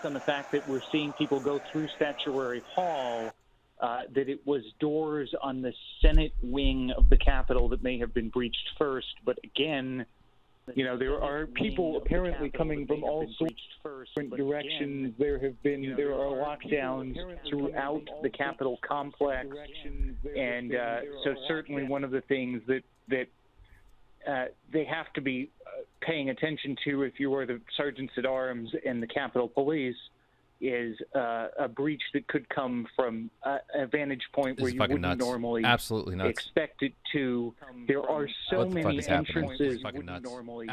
on the fact that we're seeing people go through Statuary Hall, that it was doors on the Senate wing of the Capitol that may have been breached first. But again, there are people apparently coming from all sorts of different directions. There are lockdowns throughout the Capitol complex, and so certainly one of the things that they have to be paying attention to, if you are the sergeants at arms and the Capitol Police, is a breach that could come from a vantage point where you wouldn't normally expect it to. There are so many entrances you wouldn't normally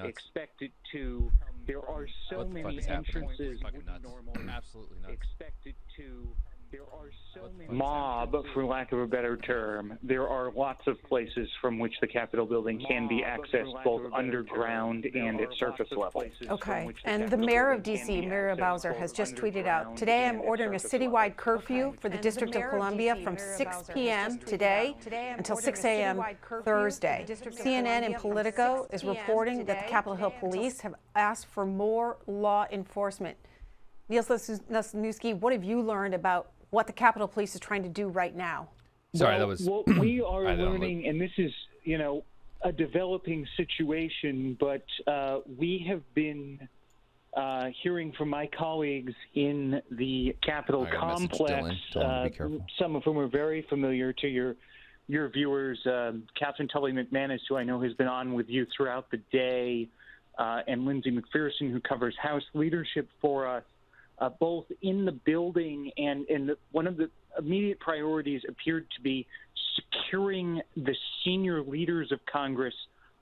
expect it to. There are so many entrances you wouldn't normally expect it to. There are so many mob, for lack of a better term. There are lots of places from which the Capitol building can be accessed, both underground and at surface level. Okay. And the mayor of D.C., Muriel Bowser, has just tweeted out, "Today I'm ordering a citywide curfew for the District of Columbia from 6 p.m. today until 6 a.m. Thursday." CNN and Politico is reporting that the Capitol Hill Police have asked for more law enforcement. Niels Lesniewski, what have you learned about what the Capitol Police is trying to do right now? Well, we are learning, and this is, a developing situation, but we have been hearing from my colleagues in the Capitol complex, some of whom are very familiar to your viewers, Catherine Tully McManus, who I know has been on with you throughout the day, and Lindsay McPherson, who covers House leadership for us. Both in the building and one of the immediate priorities appeared to be securing the senior leaders of Congress,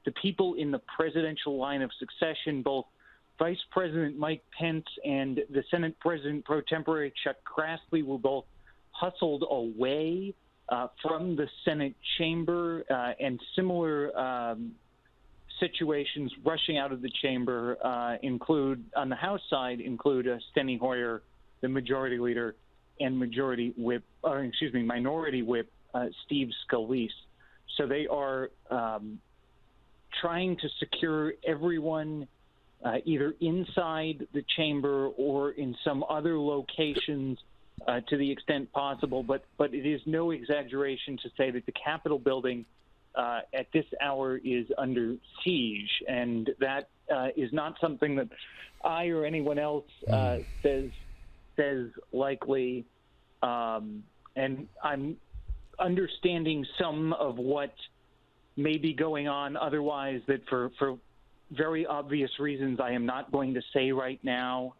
the people in the presidential line of succession. Both Vice President Mike Pence and the Senate President pro tempore Chuck Grassley were both hustled away from the Senate chamber, and similar situations rushing out of the chamber include, on the House side, Steny Hoyer, the majority leader, and minority whip Steve Scalise. So they are trying to secure everyone either inside the chamber or in some other locations to the extent possible. But it is no exaggeration to say that the Capitol building at this hour is under siege, and that is not something that I or anyone else says likely. And I'm understanding some of what may be going on otherwise that for very obvious reasons I am not going to say right now,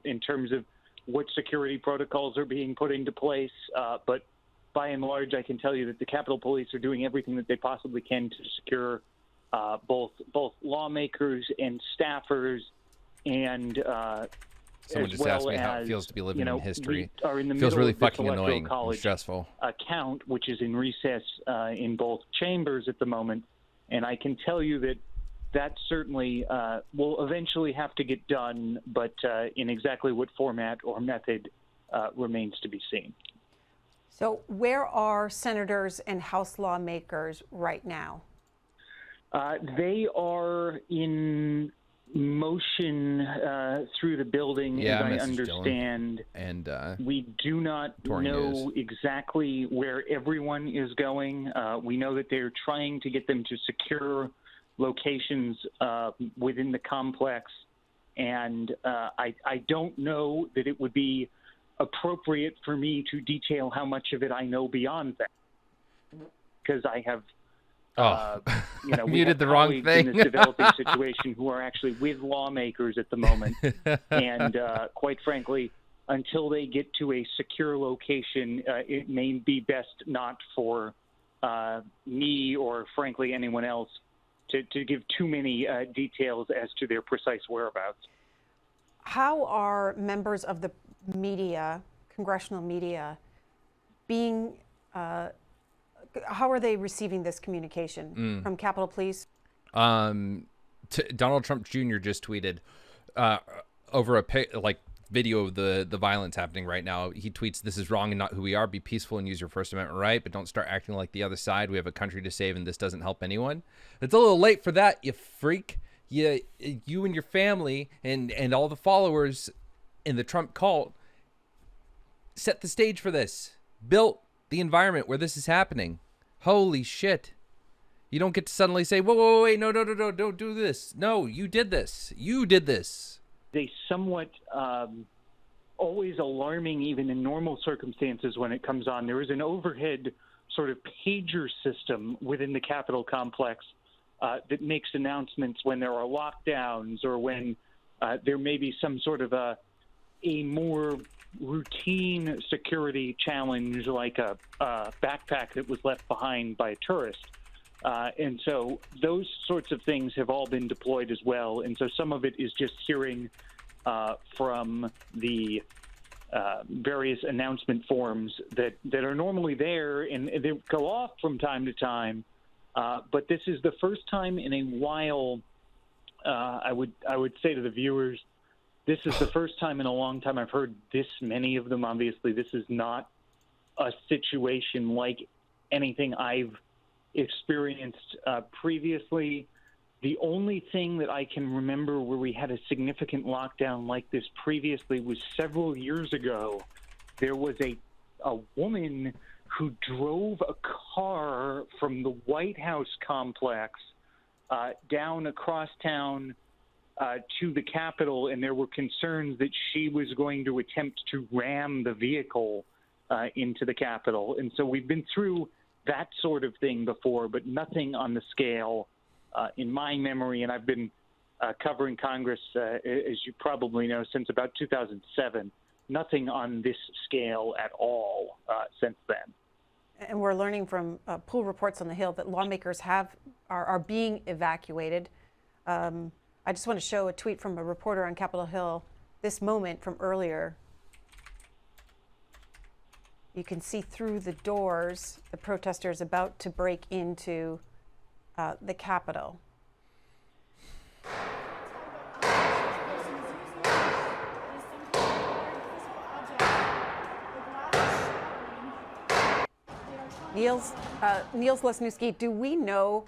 in terms of what security protocols are being put into place, but by and large, I can tell you that the Capitol Police are doing everything that they possibly can to secure both lawmakers and staffers, and someone just asked me how it feels to be living in history. It feels really fucking annoying and stressful. Account, which is in recess in both chambers at the moment, and I can tell you that certainly will eventually have to get done, but in exactly what format or method remains to be seen. So where are senators and House lawmakers right now? They are in motion through the building, as I understand. And we do not know exactly where everyone is going. We know that they're trying to get them to secure locations within the complex. And I don't know that it would be appropriate for me to detail how much of it I know beyond that, because I have muted the wrong thing in this developing situation who are actually with lawmakers at the moment, and quite frankly, until they get to a secure location, it may be best not for me or frankly anyone else to give too many details as to their precise whereabouts. How are members of the media, congressional media, being, how are they receiving this communication from Capitol Police? Donald Trump Jr. just tweeted over a video of the violence happening right now. He tweets, "This is wrong and not who we are. Be peaceful and use your First Amendment right, but don't start acting like the other side. We have a country to save and this doesn't help anyone." It's a little late for that, you freak. you and your family and all the followers in the Trump cult set the stage for this, built the environment where this is happening. Holy shit. You don't get to suddenly say, whoa, wait, no, don't do this. No, you did this. You did this. They somewhat always alarming, even in normal circumstances when it comes on. There is an overhead sort of pager system within the Capitol complex that makes announcements when there are lockdowns or when there may be some sort of a more routine security challenge, like a backpack that was left behind by a tourist. And so those sorts of things have all been deployed as well. And so some of it is just hearing from the various announcement forms that are normally there, and they go off from time to time. But this is the first time in a while, I would say to the viewers, this is the first time in a long time I've heard this many of them. Obviously, this is not a situation like anything I've experienced previously. The only thing that I can remember where we had a significant lockdown like this previously was several years ago. There was a woman who drove a car from the White House complex down across town to the Capitol, and there were concerns that she was going to attempt to ram the vehicle into the Capitol. And so we've been through that sort of thing before, but nothing on the scale in my memory. And I've been covering Congress, as you probably know, since about 2007. Nothing on this scale at all since then. And we're learning from pool reports on the Hill that lawmakers are being evacuated. I just want to show a tweet from a reporter on Capitol Hill, this moment from earlier. You can see through the doors the protesters about to break into the Capitol. Niels Lesniewski, do we know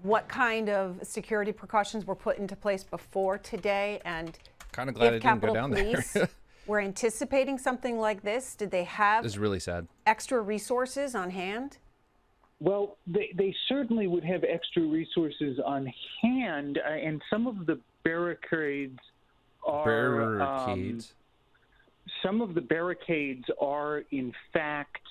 what kind of security precautions were put into place before today? And kind of glad I didn't go down Police there. were anticipating something like this? Did they have This is really sad. Extra resources on hand? Well, they certainly would have extra resources on hand, and some of the barricades are some of the barricades are in fact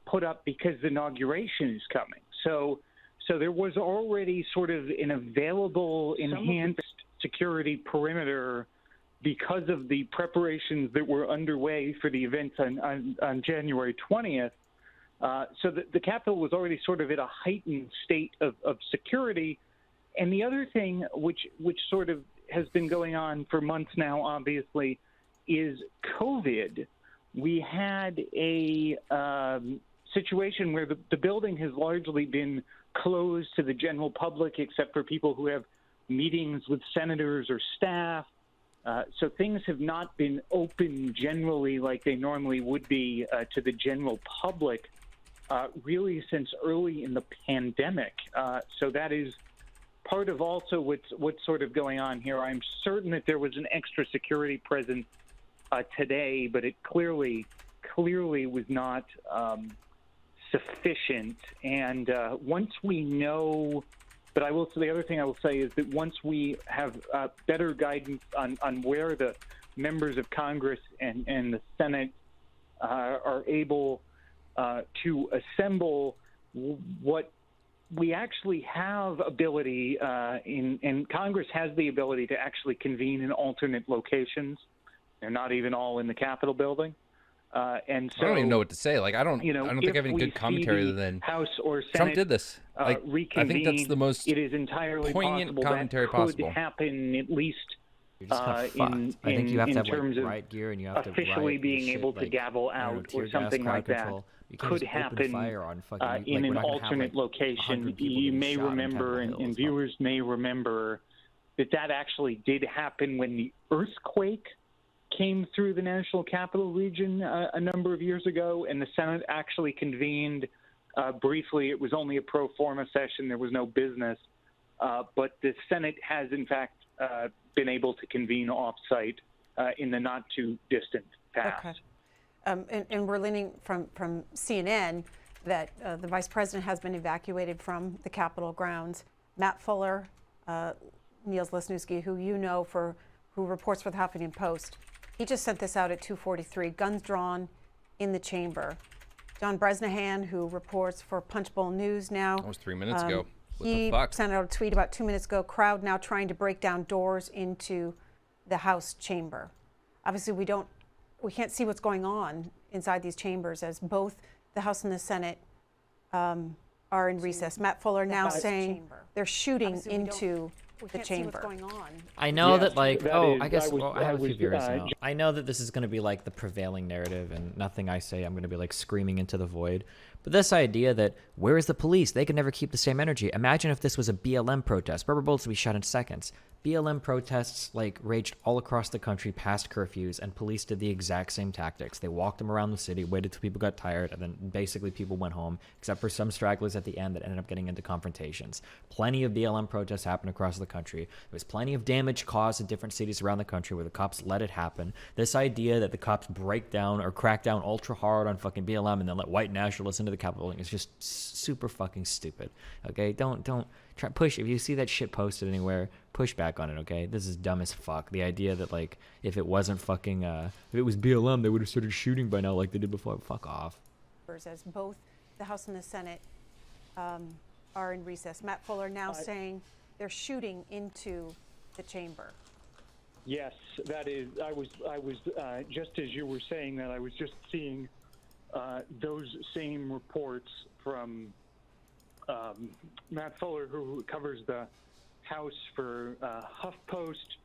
put up because the inauguration is coming. So there was already sort of an available enhanced security perimeter because of the preparations that were underway for the events on January 20th. So the Capitol was already sort of at a heightened state of security. And the other thing, which sort of has been going on for months now, obviously, is COVID. We had a situation where the building has largely been closed to the general public, except for people who have meetings with senators or staff. So things have not been open generally like they normally would be to the general public really since early in the pandemic. So that is part of also what's sort of going on here. I'm certain that there was an extra security presence today, but it clearly was not sufficient. And once we know, but I will say the other thing I will say is that once we have better guidance on where the members of Congress and the Senate are able to assemble, what we actually have ability and Congress has the ability to actually convene in alternate locations. They're not even all in the Capitol building. And so I don't even know what to say. Like, I don't think I have any good commentary other than House or Senate Trump did this. Like, I think that's the most it is entirely poignant commentary that could possible. happen at least You're just kind of fucked. I think you have to have like riot gear and you have to officially being able to gavel out or something like that. Could happen in an alternate location. You may remember, and viewers may remember, that actually did happen when the earthquake came through the National Capital Region a number of years ago, and the Senate actually convened briefly. It was only a pro forma session. There was no business. but the Senate has, in fact, been able to convene off-site in the not-too-distant past. Okay. And we're learning from CNN that the vice president has been evacuated from the Capitol grounds. Matt Fuller, Niels Lesniewski, who you know who reports for the Huffington Post, he just sent this out at 2:43, guns drawn in the chamber. John Bresnahan, who reports for Punchbowl News now. That was 3 minutes ago. What He the fuck? sent out a tweet about 2 minutes ago, crowd now trying to break down doors into the House chamber. Obviously, we can't see what's going on inside these chambers as both the House and the Senate are in recess. Matt Fuller now saying they're shooting into the chamber. I know that, like, I guess I have a few viewers now. I know that this is going to be like the prevailing narrative, and nothing I say I'm going to be like screaming into the void. But this idea that, where is the police? They can never keep the same energy. Imagine if this was a BLM protest. Rubber bullets would be shot in seconds. BLM protests like raged all across the country past curfews, and police did the exact same tactics. They walked them around the city, waited till people got tired, and then basically people went home, except for some stragglers at the end that ended up getting into confrontations. Plenty of BLM protests happened across the country. There was plenty of damage caused in different cities around the country where the cops let it happen. This idea that the cops break down or crack down ultra hard on fucking BLM and then let white nationalists into the Capitol building is just super fucking stupid. Okay, don't try push. If you see that shit posted anywhere, push back on it. Okay, this is dumb as fuck. The idea that, like, if it wasn't fucking if it was BLM, they would have started shooting by now like they did before. Fuck off. As both the House and the Senate are in recess. Matt Fuller now saying they're shooting into the chamber. Yes, that is. I was just as you were saying that, I was just seeing those same reports from Matt Fuller, who covers the House for HuffPost,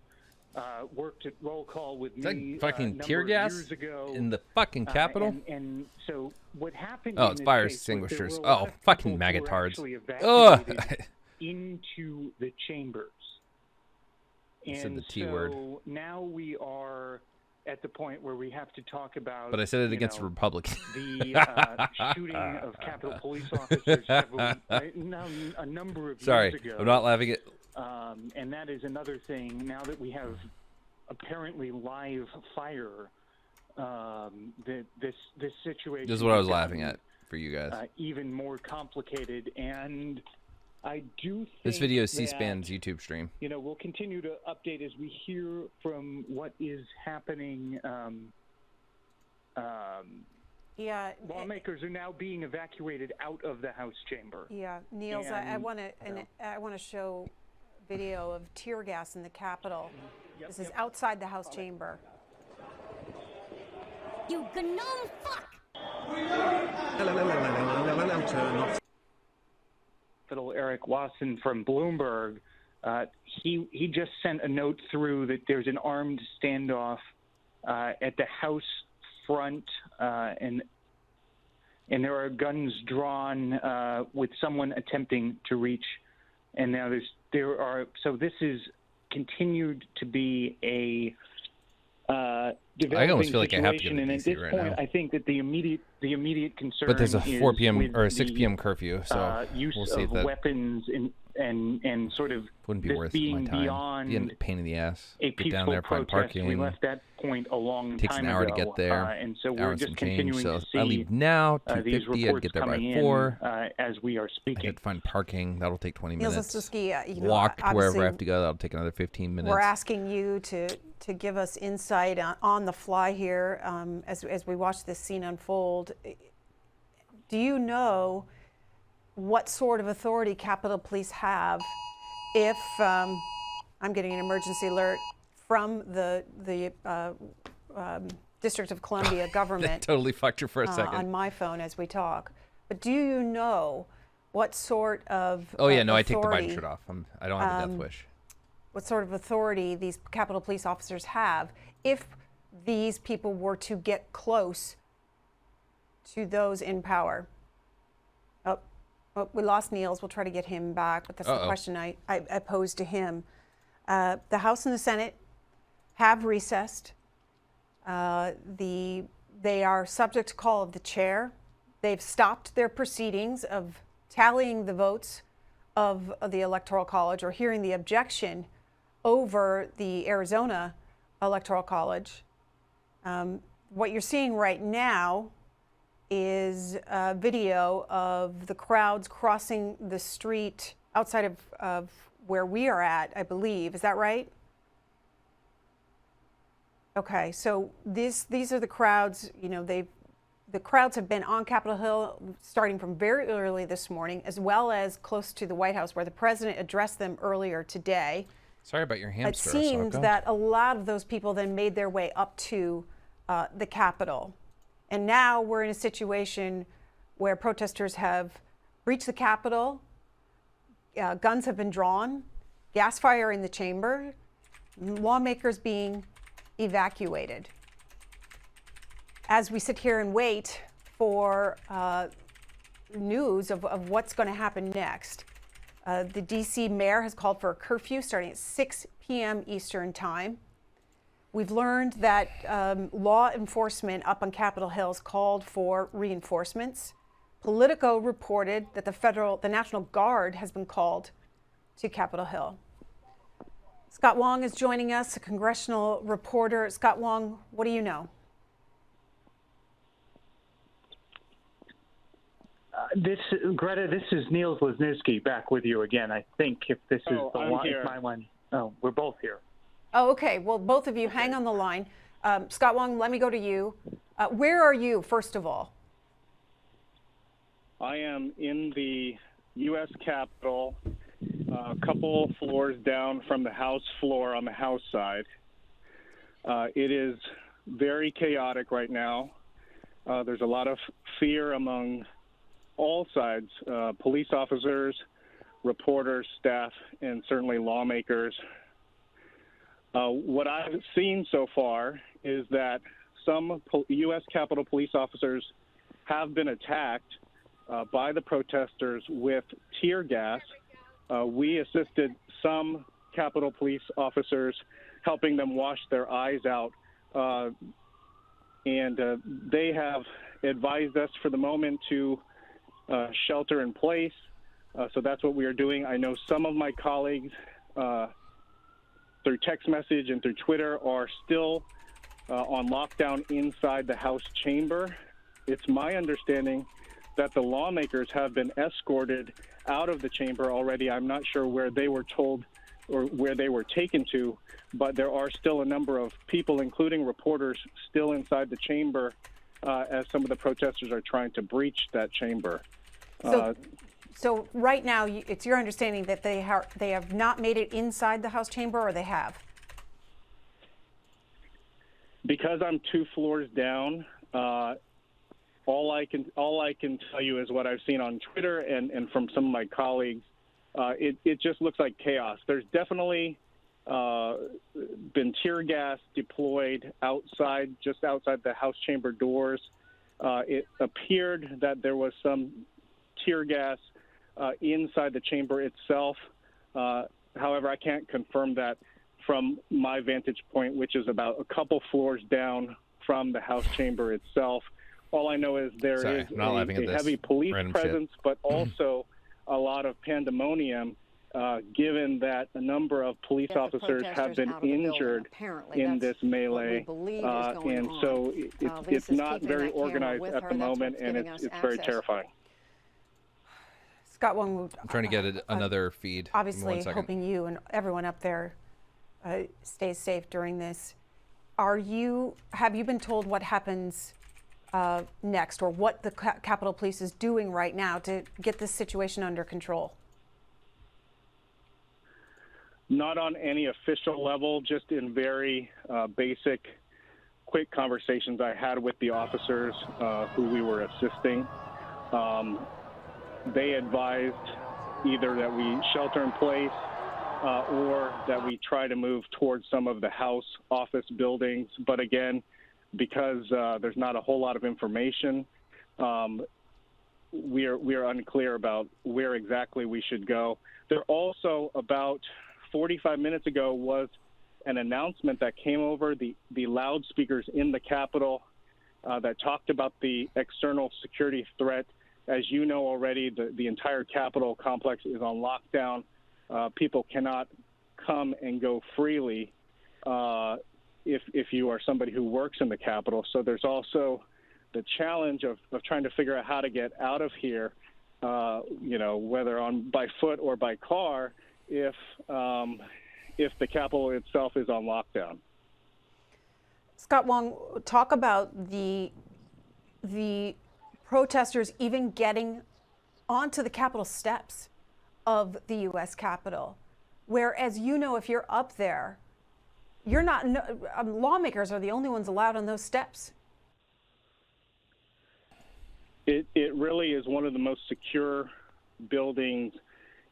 worked at Roll Call with me fucking a tear number of gas years ago. in the fucking Capitol. And so what happened? Oh, in it's this fire case was there were extinguishers. a lot Oh, of fucking people who were magatards. actually Ugh. evacuated into the chambers. You said And the T so word. now we are at the point where we have to talk about. But I said it against Republicans. The shooting of Capitol Police officers a number of Sorry, years ago. I'm not laughing at. And that is another thing. Now that we have apparently live fire, this situation. This is what I was laughing at for you guys. Even more complicated, and I do think This video is C-SPAN's YouTube stream. You know, we'll continue to update as we hear from what is happening. Yeah, lawmakers are now being evacuated out of the House chamber. Yeah, Niels, I want to show video of tear gas in the Capitol. This is outside the House chamber. You gnome fuck! Eric Wasson from Bloomberg, he just sent a note through that there's an armed standoff at the House front, and there are guns drawn with someone attempting to reach. And now so this is continued to be a developing I almost feel like I have to situation, go to and DC at this right point, now. I think that the immediate concern. But there's a 4 p.m. is or a 6 the, p.m. curfew, so use we'll see if of that weapons and sort of wouldn't be this worth being my time. beyond Be a pain in the ass. a Get down peaceful there, find protest. parking. We left that point a long Takes time an hour ago, to get there. and so hour we're and just some change. continuing So to see I leave now. these 2:50. I'd reports get there by coming 4. in as we are I speaking. had to find parking. That'll take 20 Niels minutes. Lesniewski, Walk to wherever I obviously have to go. That'll take another 15 minutes. we're asking you to give us insight on the fly here as we watch this scene unfold. Do you know what sort of authority Capitol Police have if I'm getting an emergency alert from the District of Columbia government Totally fucked you for a second. on my phone as we talk. But do you know what sort of Oh yeah, no, I take the authority, Biden shirt off. I don't have a death wish. what sort of authority these Capitol Police officers have if these people were to get close to those in power? Oh, we lost Niels. We'll try to get him back, but that's the question I posed to him. The House and the Senate have recessed. They are subject to call of the chair. They've stopped their proceedings of tallying the votes of the Electoral College, or hearing the objection over the Arizona Electoral College. What you're seeing right now is a video of the crowds crossing the street outside of where we are at, I believe. Is that right? Okay, so these are the crowds. You know, the crowds have been on Capitol Hill starting from very early this morning, as well as close to the White House, where the president addressed them earlier today. Sorry about your hamster. It seems that a lot of those people then made their way up to the Capitol. And now we're in a situation where protesters have breached the Capitol, guns have been drawn, gas fire in the chamber, lawmakers being evacuated. As we sit here and wait for news of what's going to happen next, the D.C. mayor has called for a curfew starting at 6 p.m. Eastern time. We've learned that law enforcement up on Capitol Hill has called for reinforcements. Politico reported that the National Guard has been called to Capitol Hill. Scott Wong is joining us, a congressional reporter. Scott Wong, what do you know? Greta, this is Niels Wisniewski back with you again. I think if this is the line, my line. Oh, we're both here. Oh, okay. Well, both of you hang on the line. Scott Wong, let me go to you. Where are you, first of all? I am in the U.S. Capitol, a couple floors down from the House floor on the House side. It is very chaotic right now. There's a lot of fear among all sides, police officers, reporters, staff, and certainly lawmakers. What I've seen so far is that some U.S. Capitol police officers have been attacked by the protesters with tear gas. We assisted some Capitol police officers, helping them wash their eyes out, and they have advised us for the moment to shelter in place. So that's what we are doing. I know some of my colleagues through text message and through Twitter are still on lockdown inside the House chamber. It's my understanding that the lawmakers have been escorted out of the chamber already. I'm not sure where they were told or where they were taken to, but there are still a number of people, including reporters, still inside the chamber as some of the protesters are trying to breach that chamber. So right now, it's your understanding that they have not made it inside the House chamber, or they have? Because I'm 2 floors down, all I can tell you is what I've seen on Twitter and from some of my colleagues. It just looks like chaos. There's definitely been tear gas deployed just outside the House chamber doors. It appeared that there was some tear gas inside the chamber itself. However, I can't confirm that from my vantage point, which is about a couple floors down from the House chamber itself. All I know is there is a heavy police presence, but also a lot of pandemonium, given that a number of police officers have been injured in this melee. And so it's not very organized at the moment, and it's very terrifying. Scott Wong, I'm trying to get another feed. Obviously, hoping you and everyone up there stays safe during this. Have you been told what happens next, or what the Capitol Police is doing right now to get this situation under control? Not on any official level, just in very basic, quick conversations I had with the officers who we were assisting. They advised either that we shelter in place or that we try to move towards some of the House office buildings. But again, because there's not a whole lot of information, we are unclear about where exactly we should go. There also, about 45 minutes ago, was an announcement that came over the loudspeakers in the Capitol that talked about the external security threat As you know already, the entire Capitol complex is on lockdown. People cannot come and go freely if you are somebody who works in the Capitol. So there's also the challenge of trying to figure out how to get out of here, whether by foot or by car, if the Capitol itself is on lockdown. Scott Wong, talk about the protesters even getting onto the Capitol steps of the U.S. Capitol, where, as you know, if you're up there, you're not. Lawmakers are the only ones allowed on those steps. It really is one of the most secure buildings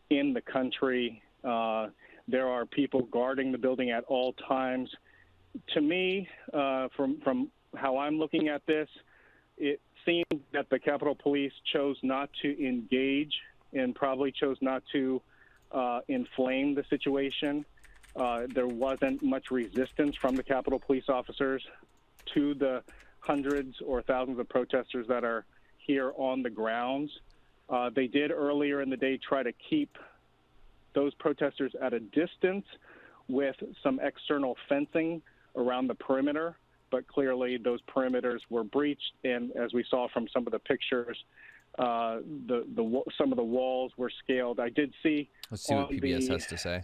in the country. There are people guarding the building at all times. To me, from how I'm looking at this, it seems that the Capitol Police chose not to engage and probably chose not to inflame the situation. There wasn't much resistance from the Capitol Police officers to the hundreds or thousands of protesters that are here on the grounds. They did earlier in the day try to keep those protesters at a distance with some external fencing around the perimeter, but clearly those perimeters were breached, and as we saw from some of the pictures, some of the walls were scaled. I did see. Let's see what PBS has to say.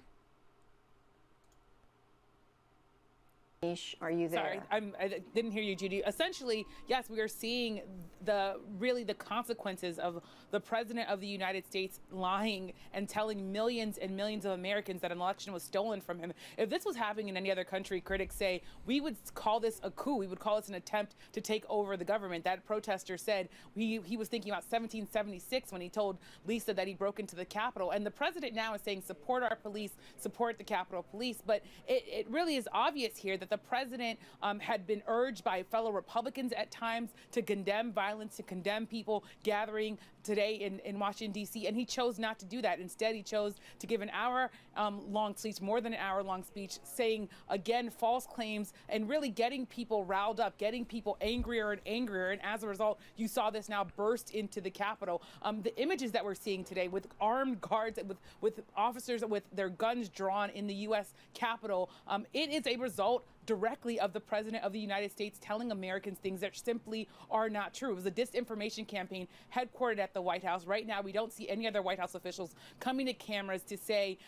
Are you there? Sorry, I didn't hear you, Judy. Essentially, yes, we are seeing the consequences of the president of the United States lying and telling millions and millions of Americans that an election was stolen from him. If this was happening in any other country, critics say we would call this a coup. We would call this an attempt to take over the government. That protester said he was thinking about 1776 when he told Lisa that he broke into the Capitol. And the president now is saying support our police, support the Capitol Police. But it really is obvious here that the president had been urged by fellow Republicans at times to condemn violence, to condemn people gathering today in Washington, D.C., and he chose not to do that. Instead, he chose to give an hour-long speech, more than an hour-long speech, saying, again, false claims and really getting people riled up, getting people angrier and angrier. And as a result, you saw this now burst into the Capitol. The images that we're seeing today with armed guards, with officers with their guns drawn in the U.S. Capitol, it is a result directly of the president of the United States telling Americans things that simply are not true. It was a disinformation campaign headquartered at the White House. Right now, we don't see any other White House officials coming to cameras to say,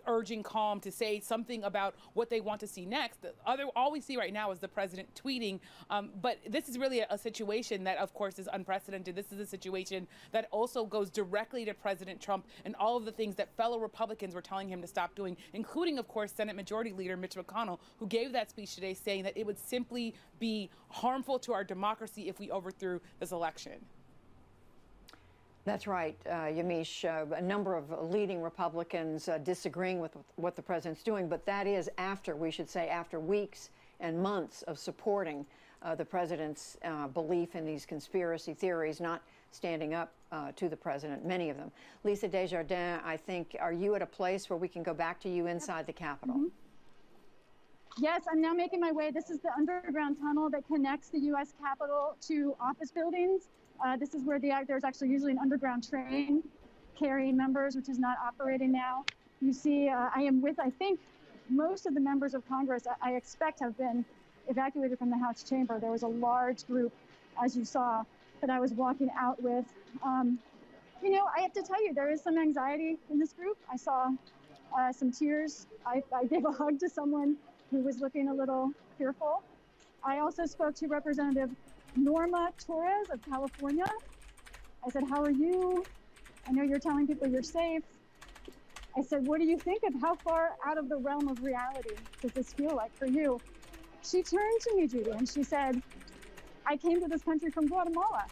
urging calm, to say something about what they want to see next. All we see right now is the president tweeting. But this is really a situation that, of course, is unprecedented. This is a situation that also goes directly to President Trump and all of the things that fellow Republicans were telling him to stop doing, including, of course, Senate Majority Leader Mitch McConnell, who gave that speech today saying that it would simply be harmful to our democracy if we overthrew this election. That's right, Yamiche. A number of leading Republicans disagreeing with what the president's doing, but that is after, we should say, after weeks and months of supporting the president's belief in these conspiracy theories, not standing up to the president, many of them. Lisa Desjardins, I think, are you at a place where we can go back to you inside the Capitol? Mm-hmm. Yes, I'm now making my way. This is the underground tunnel that connects the U.S. Capitol to office buildings. This is where there's actually usually an underground train carrying members, which is not operating now. You see, I am with, I think, most of the members of Congress, I expect, have been evacuated from the House chamber. There was a large group, as you saw, that I was walking out with. You know, I have to tell you, there is some anxiety in this group. I saw some tears. I gave a hug to someone who was looking a little fearful. I also spoke to Representative Norma Torres of California. I said, how are you? I know you're telling people you're safe. I said, what do you think of how far out of the realm of reality does this feel like for you? She turned to me, Judy, and she said, I came to this country from Guatemala,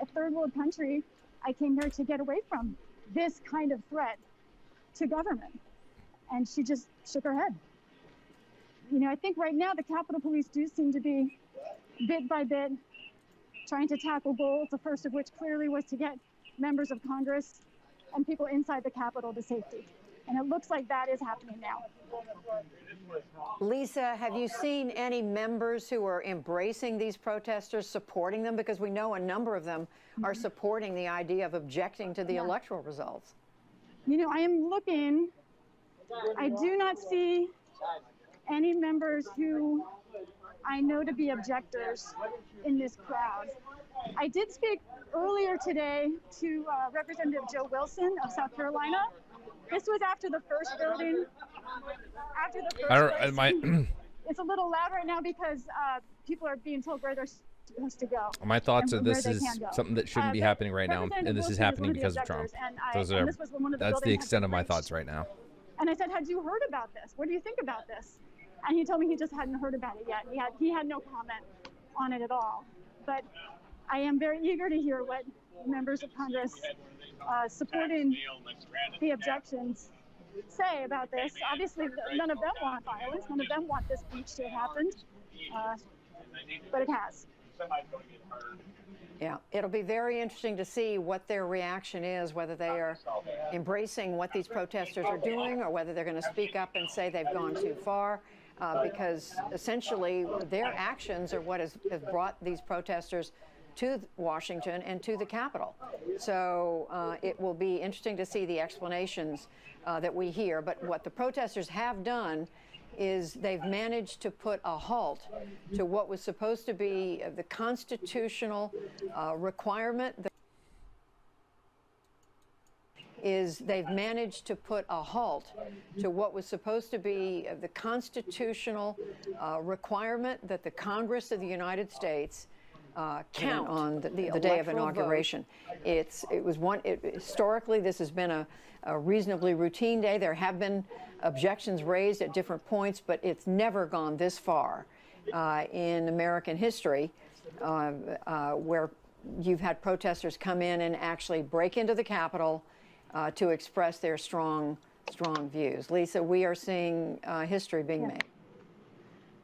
a third world country. I came here to get away from this kind of threat to government. And she just shook her head. You know, I think right now the Capitol Police do seem to be bit by bit trying to tackle goals, the first of which clearly was to get members of Congress and people inside the Capitol to safety. And it looks like that is happening now. Lisa, have you seen any members who are embracing these protesters, supporting them? Because we know a number of them are supporting the idea of objecting to the electoral results. You know, I am looking. I do not see any members who I know to be objectors in this crowd. I did speak earlier today to Representative Joe Wilson of South Carolina. This was after the first building. After the first building. It's a little loud right now because people are being told where they're supposed to go. My thoughts are this is something that shouldn't be happening right now, and this is happening because of Trump. That's the extent of my thoughts right now. And I said, had you heard about this? What do you think about this? And he told me he just hadn't heard about it yet. He had no comment on it at all. But I am very eager to hear what members of Congress supporting the objections say about this. Obviously, none of them want violence. None of them want this breach to have happened. But it has. Yeah, it'll be very interesting to see what their reaction is, whether they are embracing what these protesters are doing or whether they're going to speak up and say they've gone too far, because essentially their actions are what has brought these protesters to Washington and to the Capitol. So it will be interesting to see the explanations that we hear. But what the protesters have done is they've managed to put a halt to what was supposed to be the constitutional requirement. They've managed to put a halt to what was supposed to be the constitutional requirement that the Congress of the United States count on the day of inauguration. Historically, this has been a reasonably routine day. There have been objections raised at different points, but it's never gone this far in American history where you've had protesters come in and actually break into the Capitol to express their strong views. Lisa, we are seeing history being made.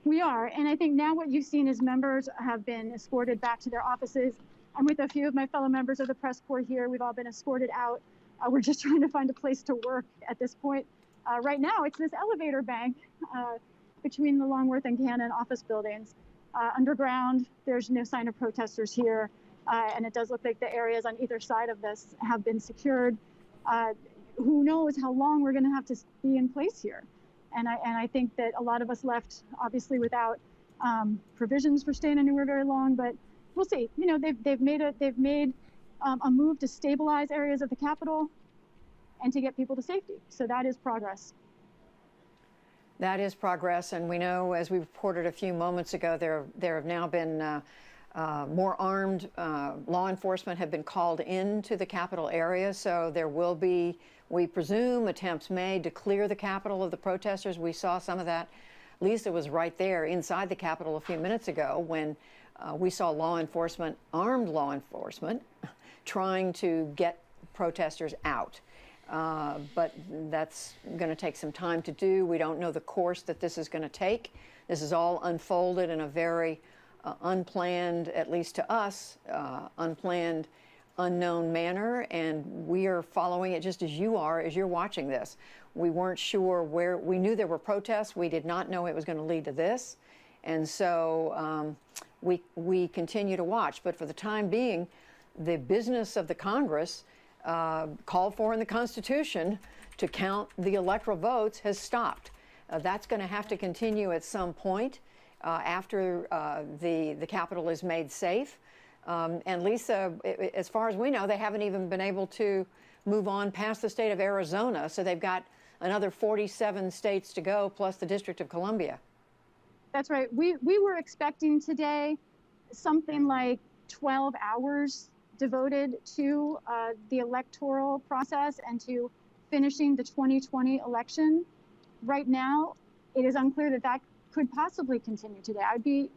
We are, and I think now what you've seen is members have been escorted back to their offices. I'm with a few of my fellow members of the press corps here. We've all been escorted out. We're just trying to find a place to work at this point. Right now, it's this elevator bank between the Longworth and Cannon office buildings. Underground, there's no sign of protesters here, and it does look like the areas on either side of this have been secured. Who knows how long we're going to have to be in place here? And I think that a lot of us left, obviously, without provisions for staying anywhere very long. But we'll see. You know, they've made a move to stabilize areas of the Capitol and to get people to safety. So that is progress. That is progress, and we know, as we reported a few moments ago, there have now been more armed law enforcement have been called into the Capitol area. So there will be, we presume, attempts made to clear the Capitol of the protesters. We saw some of that. Lisa was right there inside the Capitol a few minutes ago when we saw armed law enforcement, trying to get protesters out. But that's going to take some time to do. We don't know the course that this is going to take. This is all unfolded in a very unplanned, at least to us, unplanned, unknown manner, and we are following it just as you are, as you're watching this. We weren't sure where, we knew there were protests. We did not know it was going to lead to this. And so we continue to watch. But for the time being, the business of the Congress called for in the Constitution to count the electoral votes has stopped. That's going to have to continue at some point after the Capitol is made safe. And Lisa, as far as we know, they haven't even been able to move on past the state of Arizona. So they've got another 47 states to go, plus the District of Columbia. That's right. We were expecting today something like 12 hours devoted to the electoral process and to finishing the 2020 election. Right now, it is unclear that that could possibly continue today. I'd be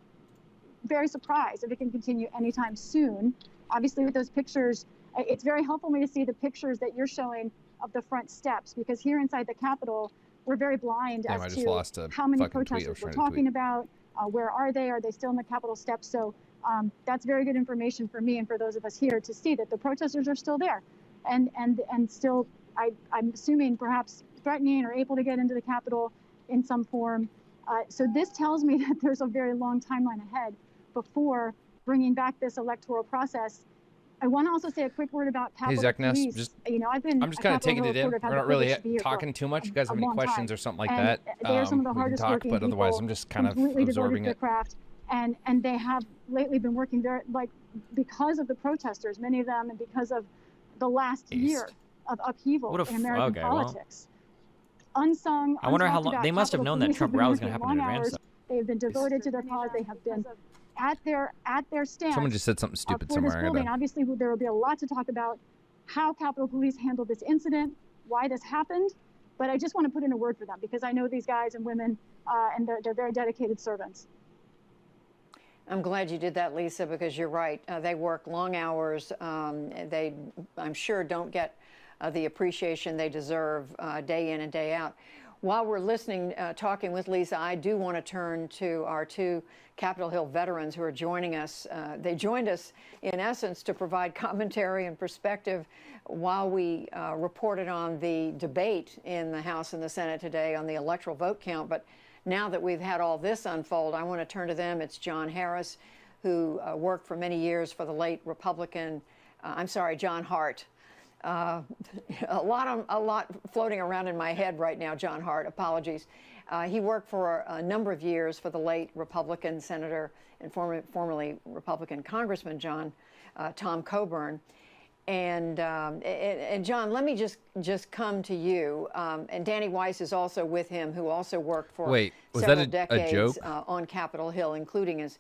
very surprised if it can continue anytime soon. Obviously, with those pictures, it's very helpful for me to see the pictures that you're showing of the front steps, because here inside the Capitol, we're very blind as to how many protesters we're talking about, where are they still in the Capitol steps? So that's very good information for me and for those of us here to see that the protesters are still there, and still, I'm assuming perhaps threatening or able to get into the Capitol in some form. So this tells me that there's a very long timeline ahead before bringing back this electoral process. I want to also say a quick word about Capitol Police. I'm just kind of taking it in. We're not really talking too much. You guys have any questions or something like that? They are some of the hardest working but otherwise, people, I'm just kind of completely absorbing devoted to their craft. And they have lately been working very, because of the protesters, many of them, and because of the last year of upheaval in American politics. Unsung. I wonder how long they must have known that Trump rally was going to happen in advance. They have been devoted to their cause. They have been at their stance. Someone just said something stupid for somewhere. This building. Obviously, there will be a lot to talk about how Capitol Police handled this incident, why this happened. But I just want to put in a word for them because I know these guys and women, and they're very dedicated servants. I'm glad you did that, Lisa, because you're right. They work long hours. They, I'm sure, don't get the appreciation they deserve day in and day out. While we're listening, talking with Lisa, I do want to turn to our two Capitol Hill veterans who are joining us. They joined us, in essence, to provide commentary and perspective while we reported on the debate in the House and the Senate today on the electoral vote count. But now that we've had all this unfold, I want to turn to them. It's John Harris, who worked for many years for the late Republican, John Hart. A lot floating around in my head right now, John Hart, apologies. He worked for a number of years for the late Republican Senator and formerly Republican Congressman Tom Coburn. And John, let me just come to you. And Danny Weiss is also with him, who also worked for several decades on Capitol Hill, including as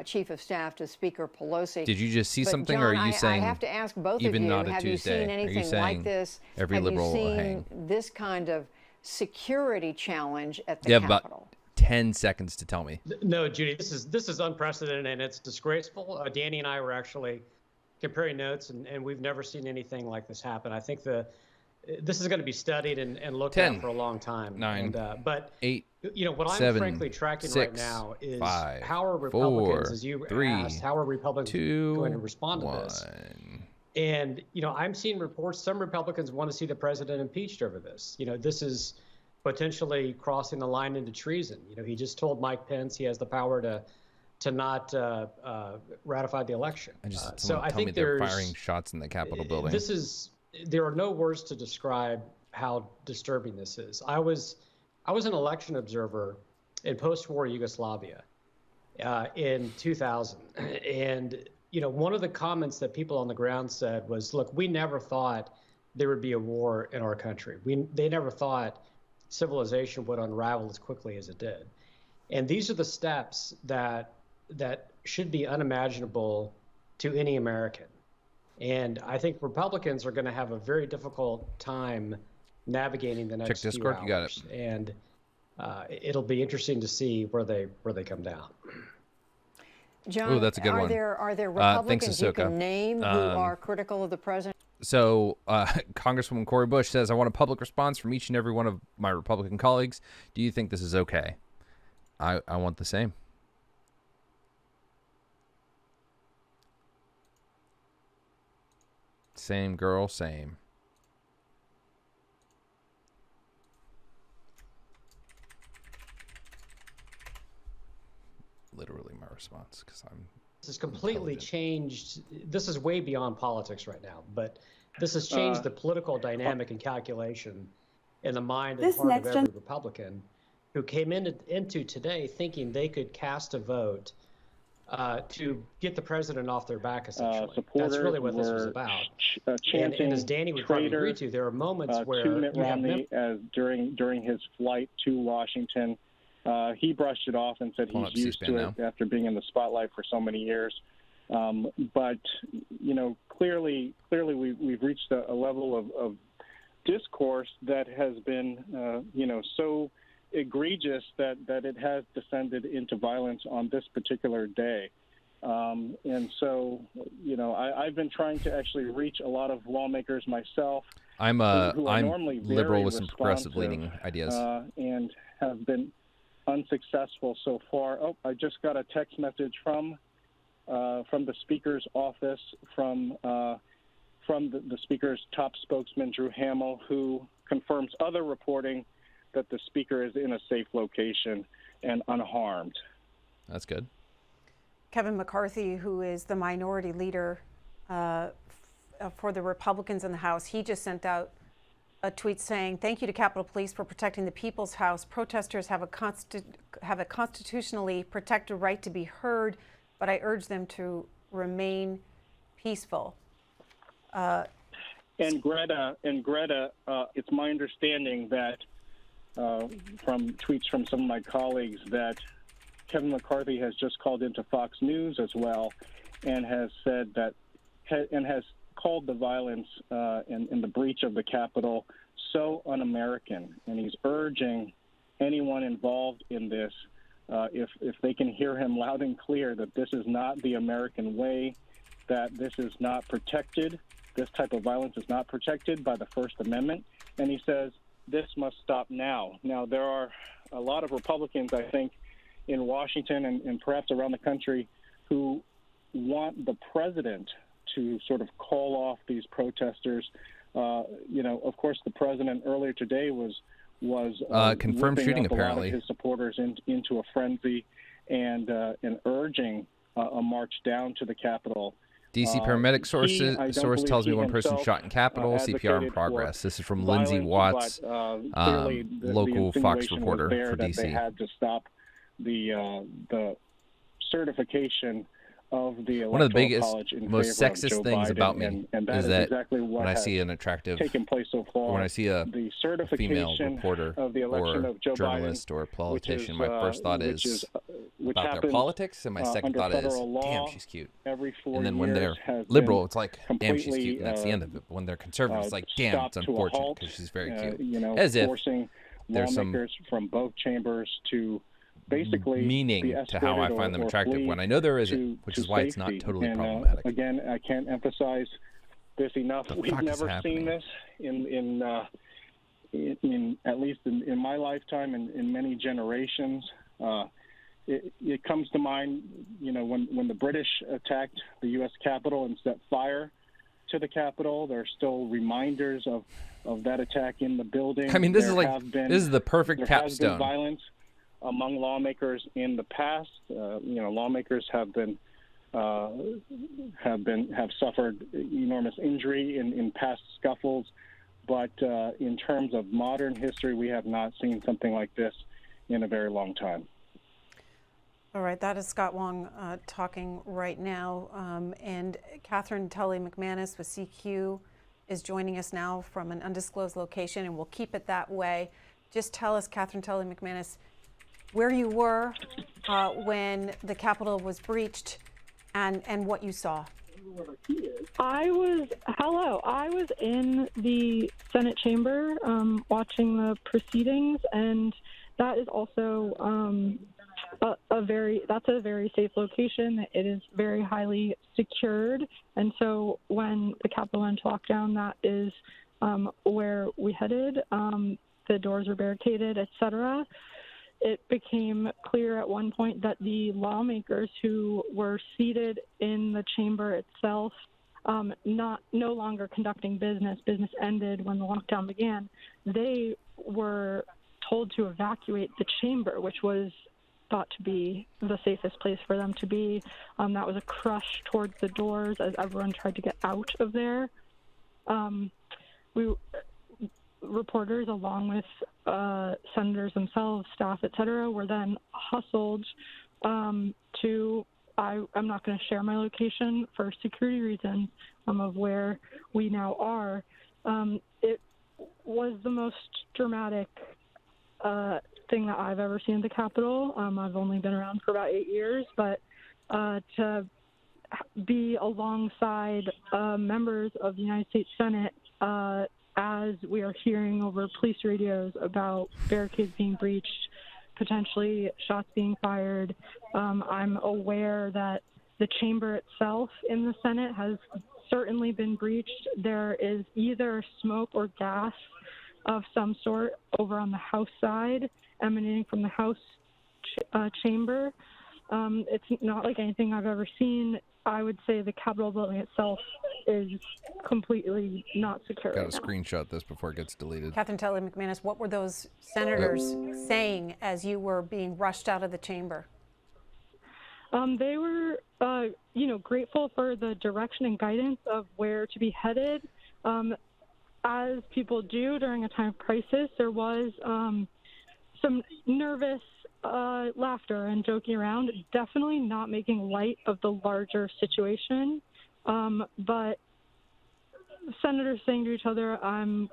Chief of Staff to Speaker Pelosi. Did you just see something, John, or are you saying I have to ask both even of you, not a have Tuesday? you seen anything like this? Every liberal have you will seen hang? This kind of security challenge at the You have Capitol? about 10 seconds to tell me. No, Judy, this is unprecedented and it's disgraceful. Danny and I were actually comparing notes, and we've never seen anything like this happen. I think this is going to be studied and looked at for a long time. 9, but 8, what 7, I'm frankly tracking 6, right now is 5, how are Republicans, 4, as you 3, asked, how are Republicans 2, going to respond to 1. this? And I'm seeing reports. Some Republicans want to see the president impeached over this. This is potentially crossing the line into treason. He just told Mike Pence he has the power to not ratify the election. I think they're firing shots in the Capitol building. There are no words to describe how disturbing this is. I was an election observer in post-war Yugoslavia in 2000, and one of the comments that people on the ground said was, "Look, we never thought there would be a war in our country. They never thought civilization would unravel as quickly as it did." And these are the steps that should be unimaginable to any American. And I think Republicans are going to have a very difficult time navigating the next few Discord, hours. you got it. And it'll be interesting to see where they come down. John, ooh, that's a good one. Are there Republicans thanks, you can name who are critical of the president? So Congresswoman Cori Bush says, "I want a public response from each and every one of my Republican colleagues. Do you think this is okay?" I want the same. Same, girl, same. Literally my response, because I'm... This has completely changed. This is way beyond politics right now, but this has changed the political dynamic and calculation in the mind and heart of every Republican who came into today thinking they could cast a vote to get the president off their back, essentially. That's really what this was about. And as Danny would probably agree to, there are moments where to Mitt Romney during his flight to Washington. He brushed it off and said he's used to it after being in the spotlight for so many years. But clearly we've reached a level of discourse that has been so egregious that it has descended into violence on this particular day. And so, I've been trying to actually reach a lot of lawmakers myself. I'm normally liberal with some progressive leaning ideas. And have been unsuccessful so far. Oh, I just got a text message from the Speaker's office from the Speaker's top spokesman, Drew Hamill, who confirms other reporting that the speaker is in a safe location and unharmed. That's good. Kevin McCarthy, who is the minority leader for the Republicans in the House, he just sent out a tweet saying, "Thank you to Capitol Police for protecting the People's House. Protesters have a constitutionally protected right to be heard, but I urge them to remain peaceful." And Greta, it's my understanding that from tweets from some of my colleagues that Kevin McCarthy has just called into Fox News as well, and has said that, and has called the violence and the breach of the Capitol so un-American, and he's urging anyone involved in this, if they can hear him loud and clear, that this is not the American way, that this is not protected. This type of violence is not protected by the First Amendment. And he says this must stop now. Now, there are a lot of Republicans, I think, in Washington and perhaps around the country who want the president to sort of call off these protesters. Of course, the president earlier today was confirmed shooting, up a lot apparently. of his supporters into a frenzy and urging a march down to the Capitol. DC paramedic source tells me one person shot in Capitol, CPR in progress. This is from Lindsay Watts, local Fox reporter for DC. They had to stop the certification of the Electoral One of the biggest, College in most favor of sexist Joe things Biden, about me and that is that exactly when I see an attractive, taken place so far, or when I see a the certification female reporter of the election or of Joe journalist Biden, or politician, is, my first thought is about their politics, and my second thought is, damn, she's cute. Every 4 and then when they're liberal, it's like, damn, she's cute, and that's the end of it. But when they're conservative, it's like, damn, it's unfortunate because she's very cute. As if there's some from both chambers to basically meaning to how I find them attractive when I know there isn't, which is why it's not totally problematic. Again, I can't emphasize this enough. We've never seen this in at least in my lifetime and in many generations. It comes to mind, when the British attacked the U.S. Capitol and set fire to the Capitol. There are still reminders of that attack in the building. I mean, this is the perfect capstone. There has been violence among lawmakers in the past. Lawmakers have suffered enormous injury in past scuffles, but in terms of modern history, we have not seen something like this in a very long time. All right, that is Scott Wong talking right now, and Catherine Tully McManus with CQ is joining us now from an undisclosed location, and we'll keep it that way. Just tell us, Catherine Tully McManus, where you were when the Capitol was breached and what you saw. I was in the Senate chamber watching the proceedings, and that is also a very safe location. It is very highly secured, and so when the Capitol went into lockdown, that is where we headed. The doors were barricaded, etc. It became clear at one point that the lawmakers who were seated in the chamber itself, no longer conducting business ended when the lockdown began. They were told to evacuate the chamber, which was thought to be the safest place for them to be. That was a crush towards the doors as everyone tried to get out of there. Reporters, along with senators themselves, staff, etc., were then hustled to, I'm not going to share my location for security reasons of where we now are. It was the most dramatic thing that I've ever seen at the Capitol. I've only been around for about 8 years, but to be alongside members of the United States Senate as we are hearing over police radios about barricades being breached, potentially shots being fired. I'm aware that the chamber itself in the Senate has certainly been breached. There is either smoke or gas of some sort over on the House side emanating from the House chamber. It's not like anything I've ever seen. I would say the Capitol building itself is completely not secure. Got right to now. screenshot this before it gets deleted. Catherine Telly McManus, what were those senators saying as you were being rushed out of the chamber? They were, grateful for the direction and guidance of where to be headed. As people do during a time of crisis, there was some nervous laughter and joking around, definitely not making light of the larger situation. But senators saying to each other, I'm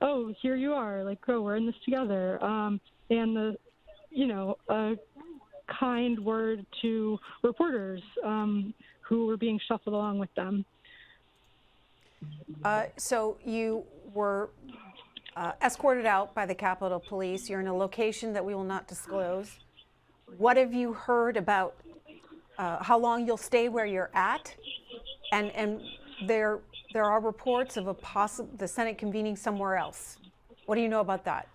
oh, here you are, like, oh, we're in this together. And a kind word to reporters who were being shuffled along with them. So you were escorted out by the Capitol Police. You're in a location that we will not disclose. What have you heard about how long you'll stay where you're at? And there are reports of the Senate convening somewhere else. What do you know about that?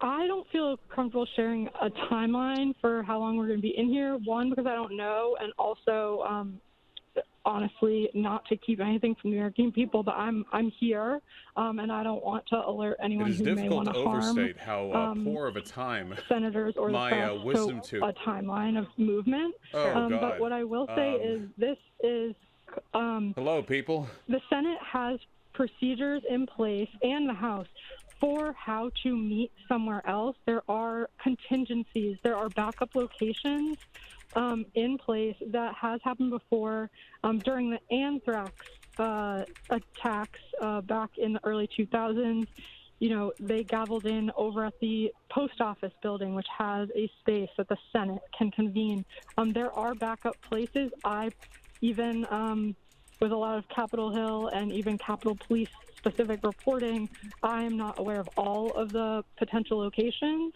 I don't feel comfortable sharing a timeline for how long we're going to be in here. One, because I don't know, and also, honestly, not to keep anything from the American people, but I'm here, and I don't want to alert anyone who may want to harm. It is difficult to overstate how poor of a time senators or the press wisdom to a timeline of movement. God. But what I will say is this is hello, people. The Senate has procedures in place, and the House, for how to meet somewhere else. There are contingencies. There are backup locations in place. That has happened before during the anthrax attacks back in the early 2000s. They gavelled in over at the post office building, which has a space that the Senate can convene. There are backup places. Even with a lot of Capitol Hill and even Capitol Police specific reporting, I am not aware of all of the potential locations.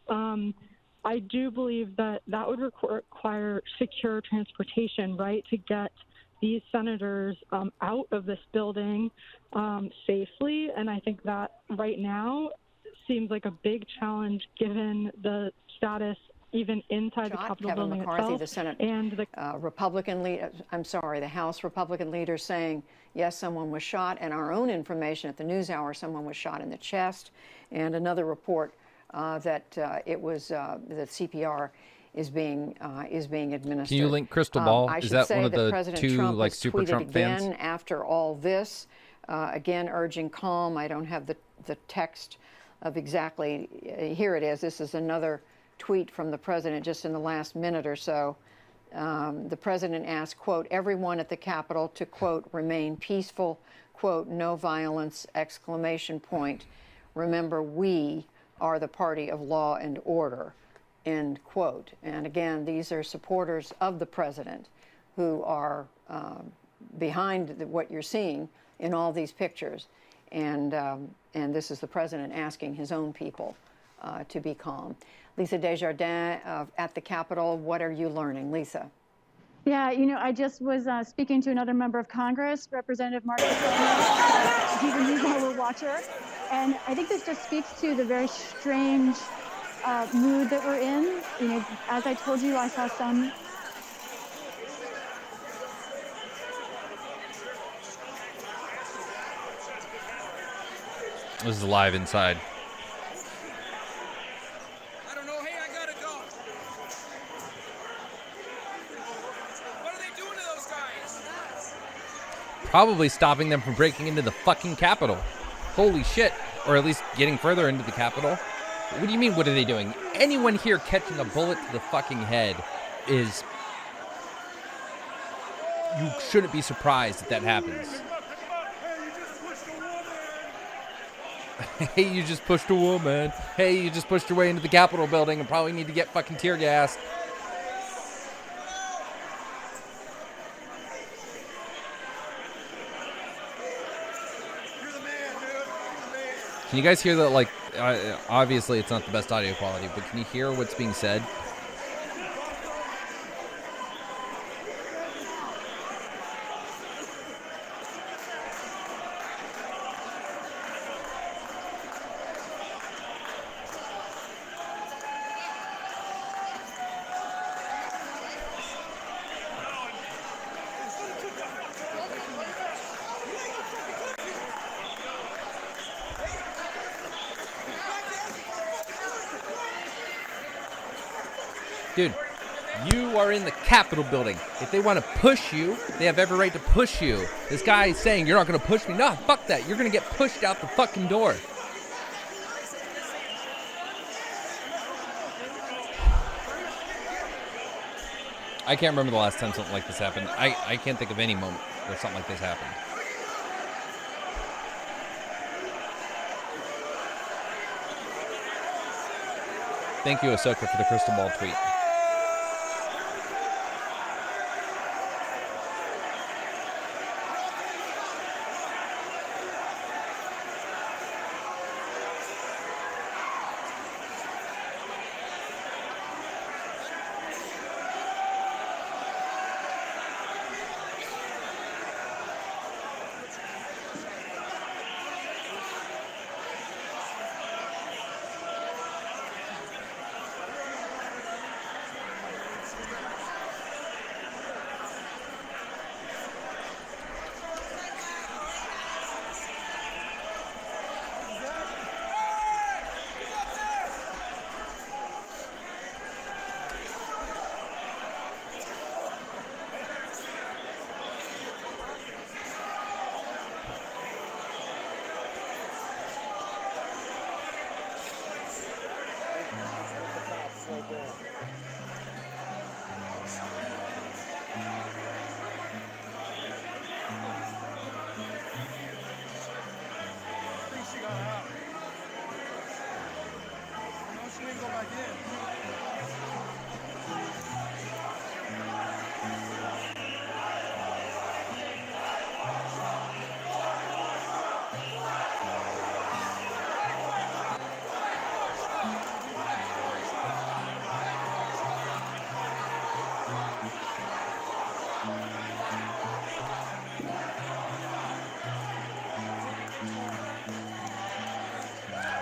I do believe that would require secure transportation, right, to get these senators out of this building safely. And I think that right now seems like a big challenge given the status even inside the Capitol Kevin building McCarthy, itself. the Senate and the Republican leader, the House Republican leader saying, yes, someone was shot, and our own information at the NewsHour, someone was shot in the chest, and another report that it was that CPR is being administered. Can you link Crystal Ball? I Is should that say one of that the President two Trump like has super tweeted Trump again fans? after all this, again urging calm. I don't have the text of exactly. Here it is. This is another tweet from the president just in the last minute or so. The president asked, quote, everyone at the Capitol to, quote, remain peaceful, quote, no violence, exclamation point. Remember, we are the party of law and order, end quote. And again, these are supporters of the president who are behind what you're seeing in all these pictures. And this is the president asking his own people to be calm. Lisa Desjardins at the Capitol, what are you learning? Lisa. Yeah, I just was speaking to another member of Congress, Representative Mark. He's a NewsHour watcher. And I think this just speaks to the very strange mood that we're in. As I told you, I saw some. This is live inside. Probably stopping them from breaking into the fucking Capitol. Holy shit. Or at least getting further into the Capitol. What do you mean, what are they doing? Anyone here catching a bullet to the fucking head is... You shouldn't be surprised that happens. Hey, you just pushed a woman. Hey, you just pushed your way into the Capitol building and probably need to get fucking tear gassed. Can you guys hear that? Like, obviously it's not the best audio quality, but can you hear what's being said? You are in the Capitol building. If they want to push you, they have every right to push you. This guy is saying, you're not going to push me. No, fuck that. You're going to get pushed out the fucking door. I can't remember the last time something like this happened. I can't think of any moment where something like this happened. Thank you, Ahsoka, for the crystal ball tweet.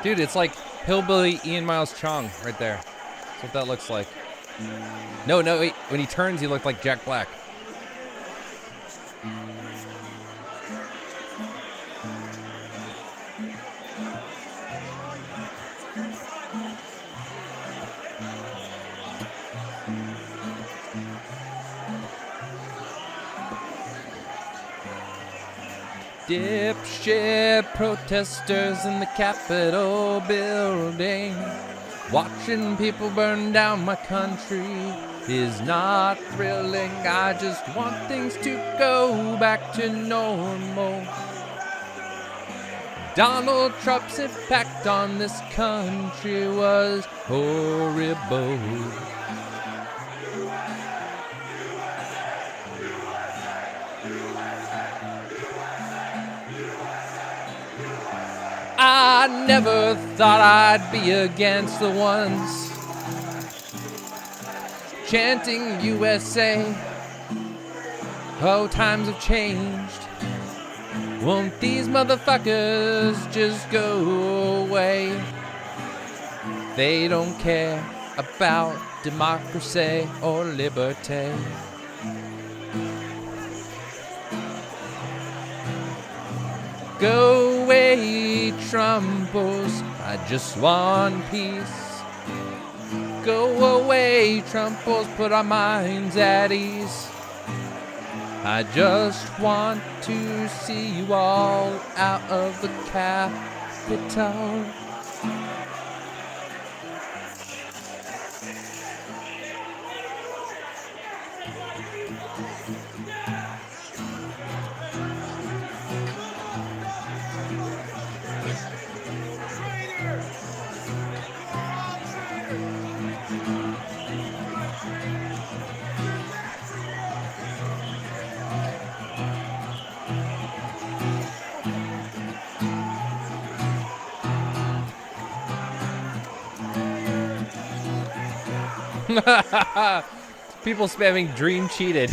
Dude, it's like hillbilly Ian Miles Chong right there. That's what that looks like. No, wait. When he turns, he looked like Jack Black. Dipshit protesters in the Capitol building. Watching people burn down my country is not thrilling. I just want things to go back to normal. Donald Trump's impact on this country was horrible. I never thought I'd be against the ones chanting USA. Oh, times have changed. Won't these motherfuckers just go away? They don't care about democracy or liberty. Go away, Trumpos, I just want peace. Go away, Trumpos, put our minds at ease. I just want to see you all out of the Capitol. People spamming dream cheated.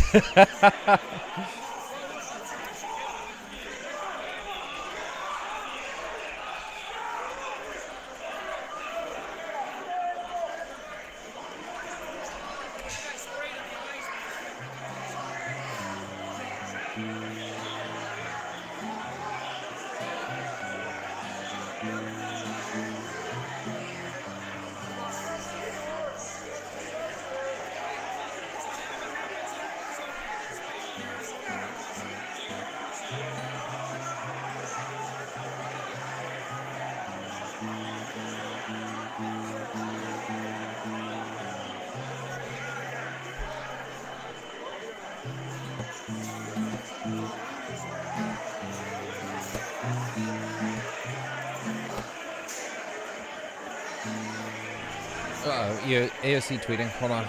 Yeah, AOC tweeting. Hold on.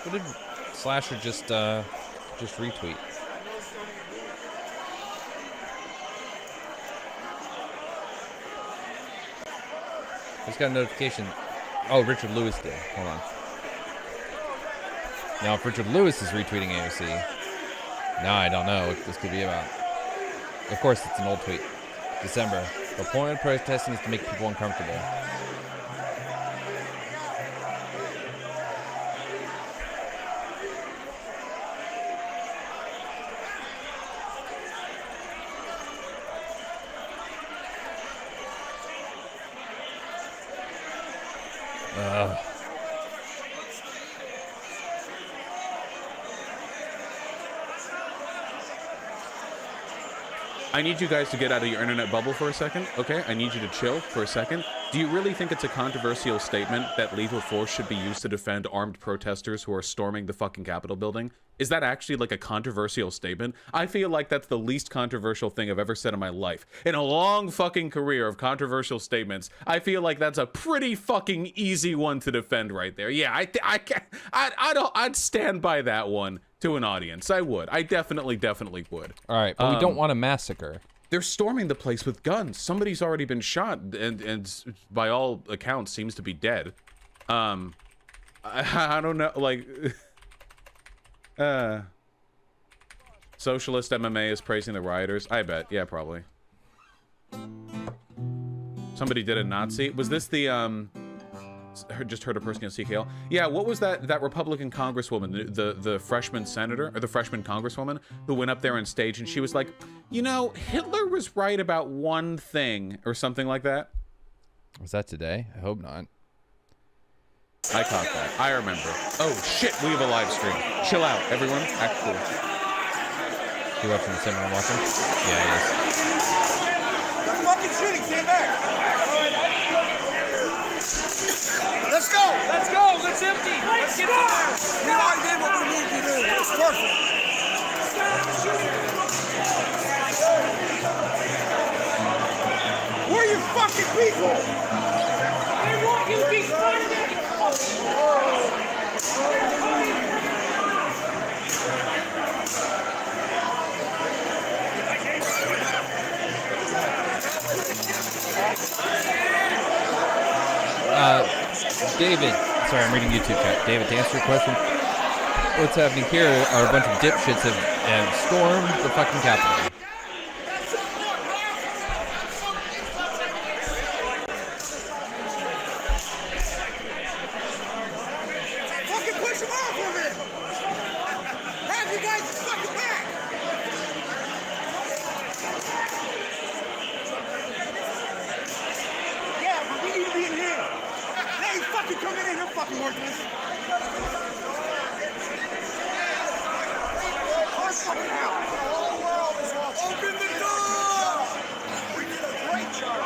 What did Slasher just retweet? Just got a notification. Oh, Richard Lewis did. Hold on. Now, if Richard Lewis is retweeting AOC, now I don't know what this could be about. Of course, it's an old tweet. December. The point of protesting is to make people uncomfortable. I need you guys to get out of your internet bubble for a second, okay? I need you to chill for a second. Do you really think it's a controversial statement that lethal force should be used to defend armed protesters who are storming the fucking Capitol building? Is that actually like a controversial statement? I feel like that's the least controversial thing I've ever said in my life. In a long fucking career of controversial statements, I feel like that's a pretty fucking easy one to defend right there. Yeah, I'd stand by that one to an audience. I would. I definitely would. All right, but we don't want a massacre. They're storming the place with guns. Somebody's already been shot, and by all accounts seems to be dead. I don't know, like. Socialist MMA is praising the rioters. I bet. Yeah, probably. Somebody did a Nazi. Was this the just heard a person on CKL? Yeah, what was that Republican congresswoman, the freshman senator or the freshman congresswoman who went up there on stage and she was like, you know, Hitler was right about one thing or something like that? Was that today? I hope not. I caught that. I remember. Oh shit, we have a live stream. Chill out, everyone. Act cool. You watching the same one I'm watching? Yeah, he is. They're fucking shooting, stand back. Let's go! Let's go! Let's empty! Let's get in there! We already did what we needed to do. It's perfect. Where are you fucking people? They want you to be started. David, sorry, I'm reading YouTube chat. David, to answer your question, what's happening here are a bunch of dipshits have stormed the fucking Capitol. Fucking push them off of it! Have you guys fucking back! Yeah, but we need to be in here. They ain't fucking coming in. They're fucking worthless. Let's fucking out. The whole world is watching. Open the door! We did a great job.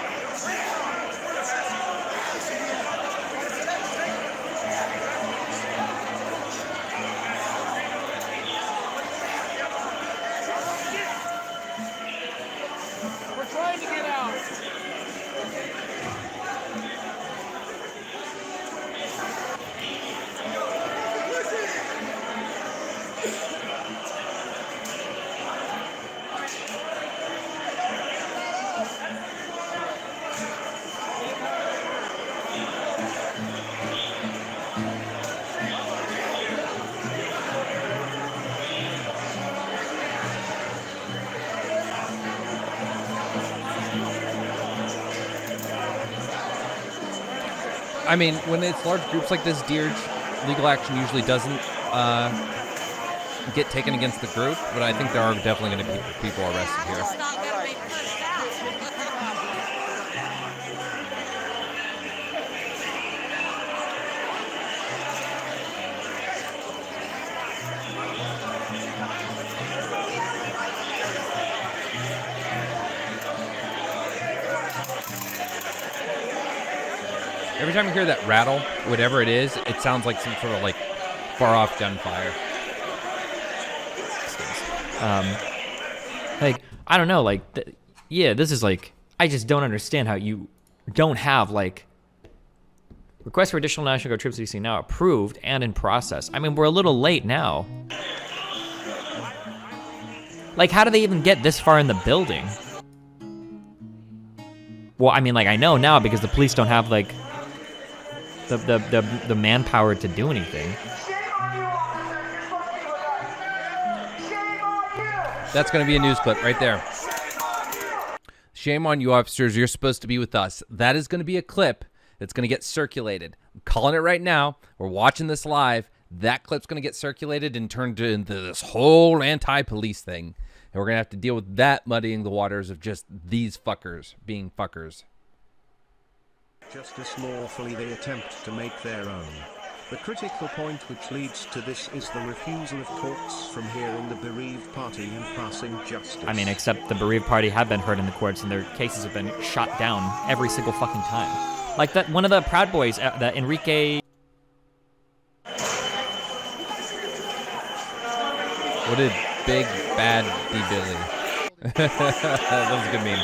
We're trying to get out. I mean, when it's large groups like this, Deerge, legal action usually doesn't get taken against the group, but I think there are definitely going to be people arrested here. Every time you hear that rattle, whatever it is, it sounds like some sort of like far off gunfire. Like, I don't know, like, yeah, this is like, I just don't understand how you don't have, like, request for additional National Guard troops to DC now approved and in process. I mean, we're a little late now. Like, how do they even get this far in the building? Well, I mean, like, I know now because the police don't have, like, the manpower to do anything. That's going to be a news clip right there. Shame on you, officers. You're supposed to be with us. That is going to be a clip that's going to get circulated. I'm calling it right now. We're watching this live. That clip's going to get circulated and turned into this whole anti-police thing. And we're going to have to deal with that muddying the waters of just these fuckers being fuckers. Justice lawfully they attempt to make their own. The critical point which leads to this is the refusal of courts from hearing the bereaved party and passing justice. I mean, except the bereaved party have been heard in the courts and their cases have been shot down every single fucking time. Like that one of the Proud Boys, that Enrique... What did Big Bad D. Billy? That was a good meme.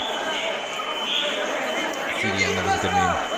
CDM, that was a good meme.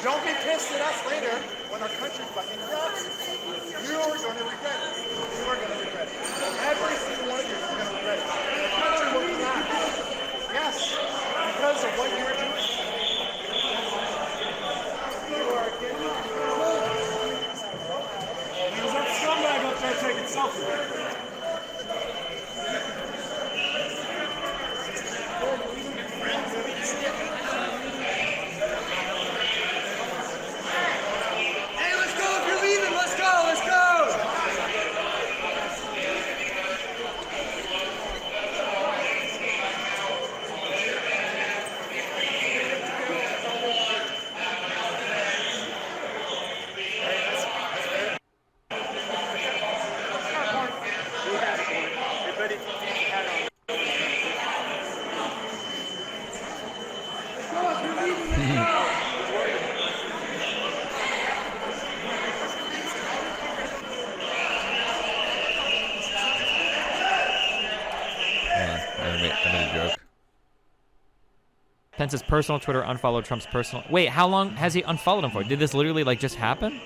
Don't be pissed at us later when our country fucking drops. You are going to regret it. You are going to regret it. Every single one of you is going to regret it. The country will crash. Yes, because of what you are doing. You are getting There's that scumbag up there taking selfies. Pence's personal Twitter unfollowed Trump's personal... Wait, how long has he unfollowed him for? Did this literally, like, just happen?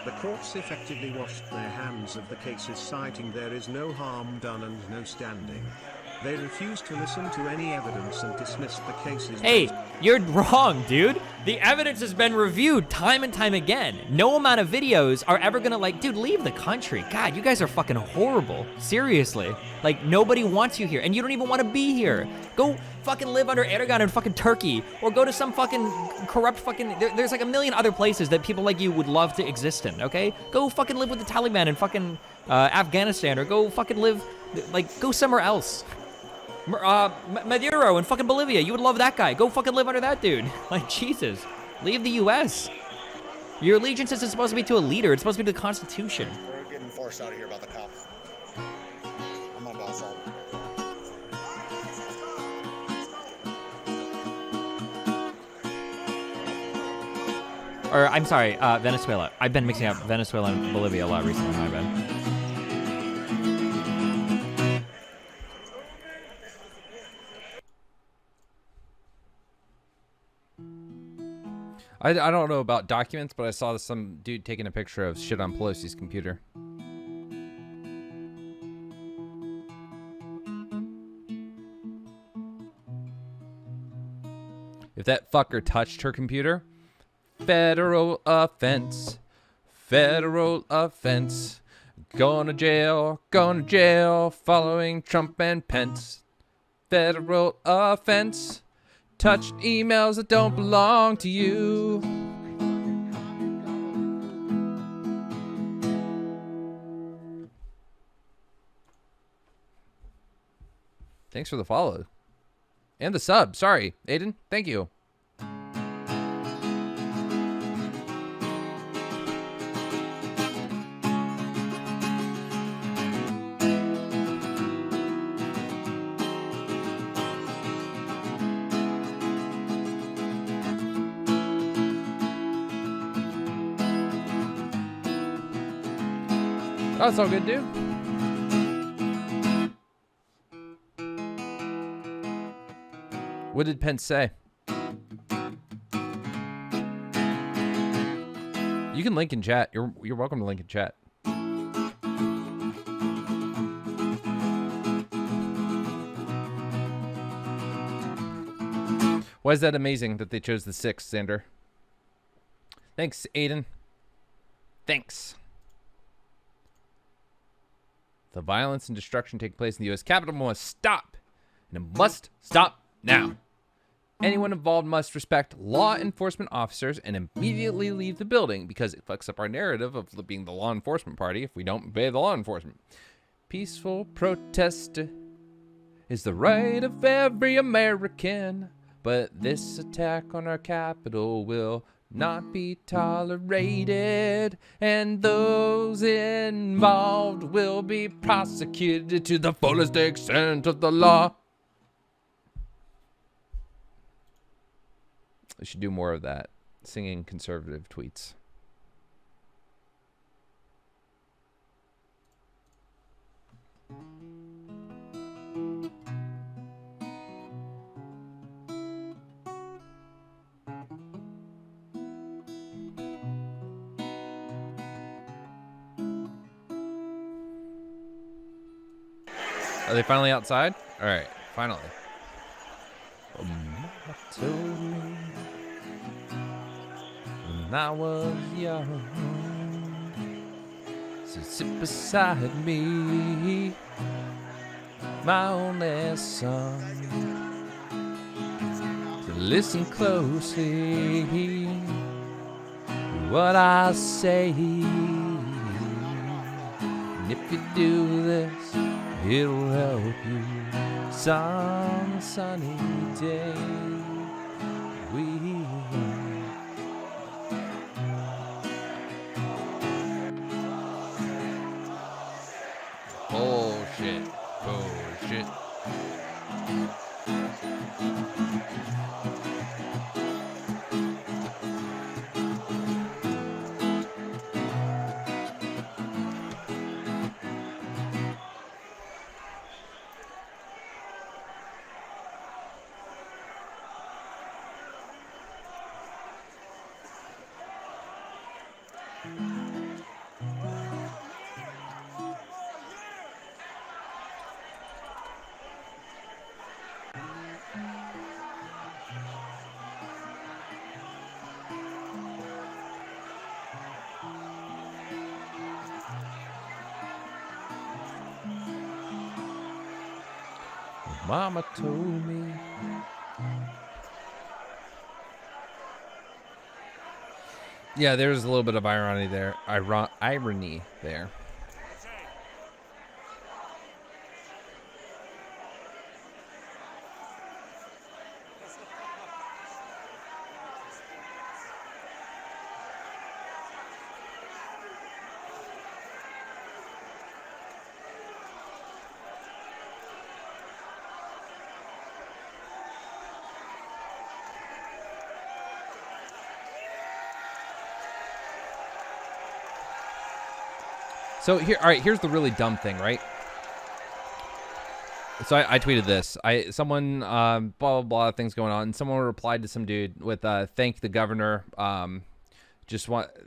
The courts effectively washed their hands of the cases, citing there is no harm done and no standing. They refused to listen to any evidence and dismissed the cases. Hey, you're wrong, dude. The evidence has been reviewed time and time again. No amount of videos are ever gonna, like, dude, leave the country. God, you guys are fucking horrible. Seriously. Like, nobody wants you here, and you don't even want to be here. Go fucking live under Erdogan in fucking Turkey, or go to some fucking corrupt fucking... There's like a million other places that people like you would love to exist in, okay? Go fucking live with the Taliban in fucking Afghanistan, or go fucking live... Like, go somewhere else. Maduro in fucking Bolivia. You would love that guy. Go fucking live under that dude. Like, Jesus. Leave the U.S. Your allegiance isn't supposed to be to a leader. It's supposed to be to the Constitution. We're getting forced out of here about the cops. I'm on boss all. Or, I'm sorry, Venezuela. I've been mixing up Venezuela and Bolivia a lot recently, my bad. I don't know about documents, but I saw some dude taking a picture of shit on Pelosi's computer. If that fucker touched her computer, federal offense. Federal offense. Going to jail, following Trump and Pence. Federal offense. Touched emails that don't belong to you. Thanks for the follow. And the sub. Sorry, Aiden. Thank you. Oh, it's all good, dude. What did Pence say? You can link in chat. You're welcome to link in chat. Why is that amazing that they chose the 6th, Xander? Thanks, Aiden. Thanks. The violence and destruction taking place in the U.S. Capitol must stop. And it must stop now. Anyone involved must respect law enforcement officers and immediately leave the building because it fucks up our narrative of being the law enforcement party if we don't obey the law enforcement. Peaceful protest is the right of every American, but this attack on our Capitol will not be tolerated, and those involved will be prosecuted to the fullest extent of the law. I should do more of that, singing conservative tweets. Are they finally outside? All right, finally. Mama told me when I was young, so sit beside me, my only son. So listen closely to what I say, and if you do this, it'll help you some sunny day. We bullshit, bullshit. Mama told me. Yeah, there's a little bit of irony there. Irony there. So here, all right, here's the really dumb thing, right? So I tweeted this. Someone blah blah blah things going on, and someone replied to some dude with thank the governor.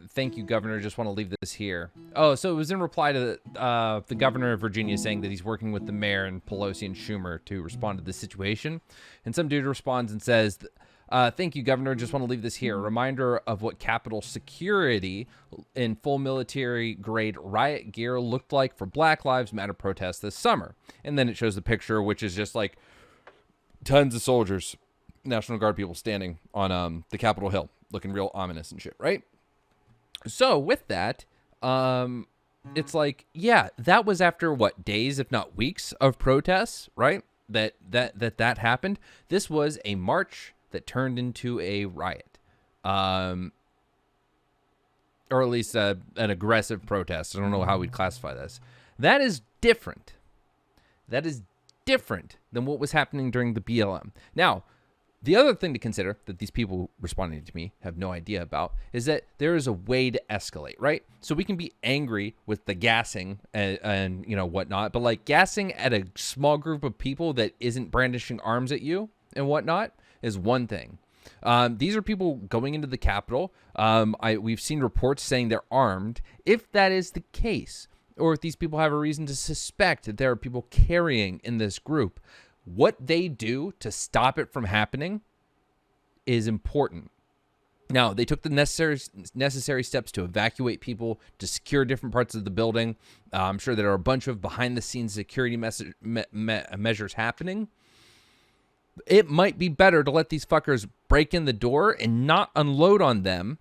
Thank you, governor. Just want to leave this here. Oh, so it was in reply to the governor of Virginia saying that he's working with the mayor and Pelosi and Schumer to respond to the situation. And some dude responds and says, Thank you, Governor. Just want to leave this here. A reminder of what Capitol security in full military-grade riot gear looked like for Black Lives Matter protests this summer. And then it shows the picture, which is just like tons of soldiers, National Guard people standing on the Capitol Hill, looking real ominous and shit, right? So with that, it's like, yeah, that was after what, days, if not weeks of protests, right? That happened. This was a march that turned into a riot, or at least an aggressive protest. I don't know how we'd classify this. That is different. That is different than what was happening during the BLM. Now, the other thing to consider that these people responding to me have no idea about is that there is a way to escalate, right? So we can be angry with the gassing and you know, whatnot, but like gassing at a small group of people that isn't brandishing arms at you and whatnot is one thing. These are people going into the Capitol. We've seen reports saying they're armed. If that is the case, or if these people have a reason to suspect that there are people carrying in this group, what they do to stop it from happening is important. Now, they took the necessary steps to evacuate people, to secure different parts of the building. I'm sure there are a bunch of behind-the-scenes security measures happening. It might be better to let these fuckers break in the door and not unload on them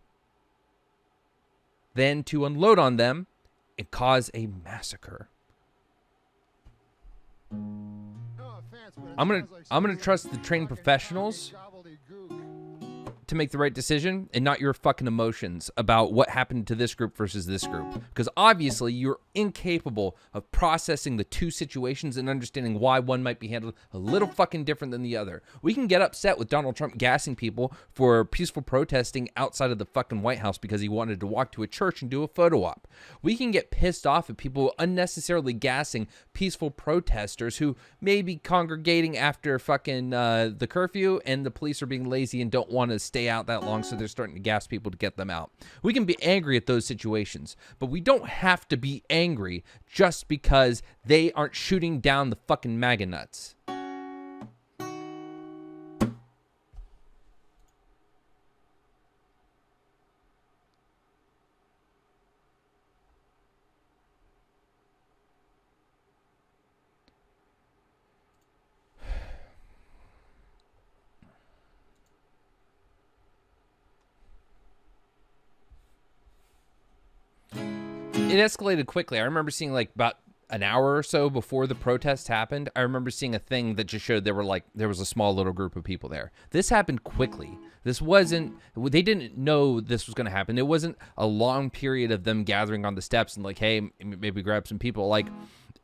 than to unload on them and cause a massacre. I'm gonna trust the trained professionals to make the right decision and not your fucking emotions about what happened to this group versus this group. Because obviously you're incapable of processing the two situations and understanding why one might be handled a little fucking different than the other. We can get upset with Donald Trump gassing people for peaceful protesting outside of the fucking White House because he wanted to walk to a church and do a photo op. We can get pissed off at people unnecessarily gassing peaceful protesters who may be congregating after fucking the curfew, and the police are being lazy and don't want to stay out that long, so they're starting to gas people to get them out. We can be angry at those situations, but we don't have to be angry just because they aren't shooting down the fucking MAGA nuts. It escalated quickly. I remember seeing like about an hour or so before the protest happened, I remember seeing a thing that just showed there was a small little group of people there. This happened quickly. They didn't know this was going to happen. It wasn't a long period of them gathering on the steps and like, hey, maybe grab some people. Like,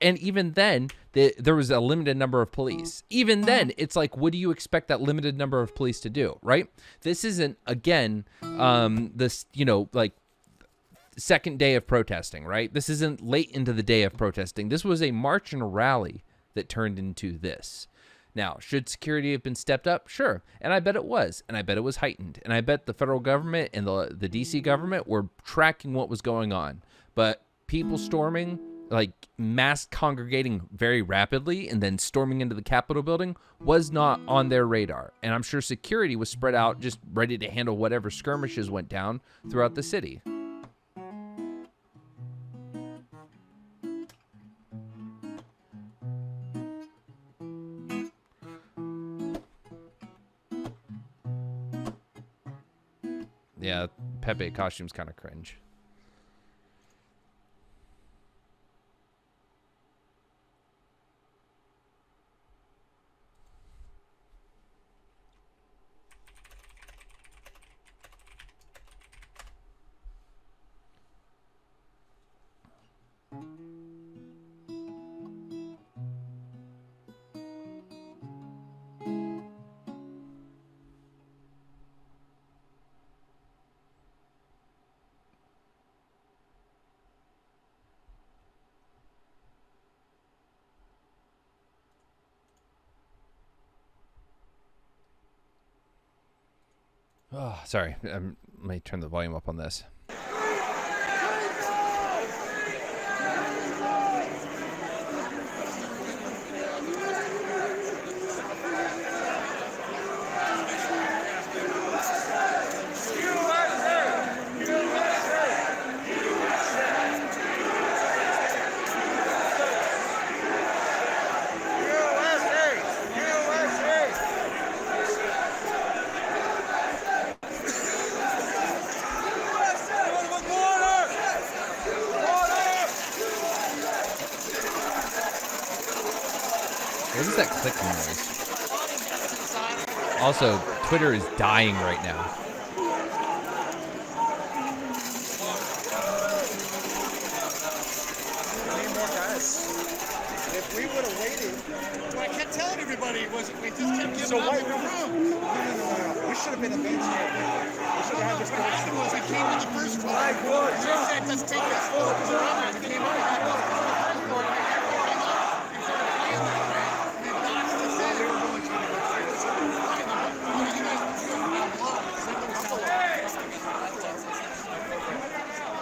and even then, there was a limited number of police. Even then, it's like, what do you expect that limited number of police to do, right? This isn't, again, like, second day of protesting, right? This isn't late into the day of protesting. This was a march and a rally that turned into this. Now, should security have been stepped up? Sure. And I bet it was. And I bet it was heightened. And I bet the federal government and the DC government were tracking what was going on. But people storming, like mass congregating very rapidly and then storming into the Capitol building was not on their radar. And I'm sure security was spread out, just ready to handle whatever skirmishes went down throughout the city. Yeah, Pepe costume's kind of cringe. Oh, sorry. Let me turn the volume up on this. What is that clicking noise? Also, Twitter is dying right now. If we would have waited, well, I kept telling everybody we just kept giving up in the room. No. We should have been advanced here. We should have had this. What happened was we came in the first floor. They said, let's take this floor. We came out and got the first floor.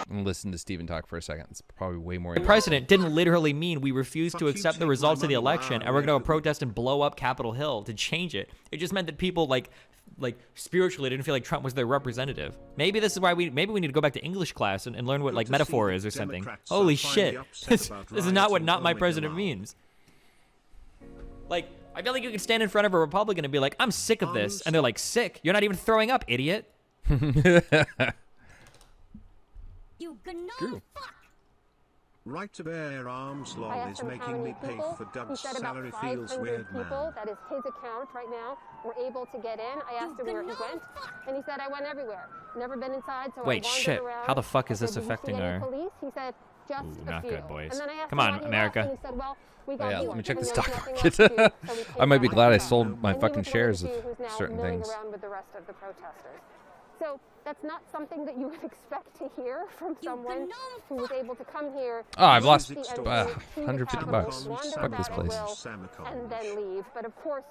And listen to Stephen talk for a second. It's probably way more. The president didn't literally mean we refuse to accept the results of the election and we're going to protest and blow up Capitol Hill to change it. It just meant that people like spiritually didn't feel like Trump was their representative. Maybe this is why we need to go back to English class and learn what like metaphor is or something. Holy shit. This is not what not my president means. Like, I feel like you could stand in front of a Republican and be like, I'm sick of this. And they're like, sick? You're not even throwing up, idiot. You gnome fuck! Right to bear arms law is making me pay for Doug's salary feels weird, man. That is his account right now. We're able to get in. I asked him where he went, and he said, I went everywhere. Never been inside, so Wait, I wandered shit. around. How the fuck is I this said, affecting "Did you see our... any police?" He said, just Ooh, a not few. good, boys. And then I asked Come him on, why he America. left, and he said, well, we got Yeah, bored, let me check and the there was stock nothing market. else to do, so we came I might be back glad I home. sold my And he fucking was one shares the of few who's now certain milling things. around with the rest of the protesters. So that's not something that you would expect to hear from someone who was able to come here. Oh, I've lost use the energy to the $150. Capitol, wander Fuck this about at place. will, and then leave. But of course,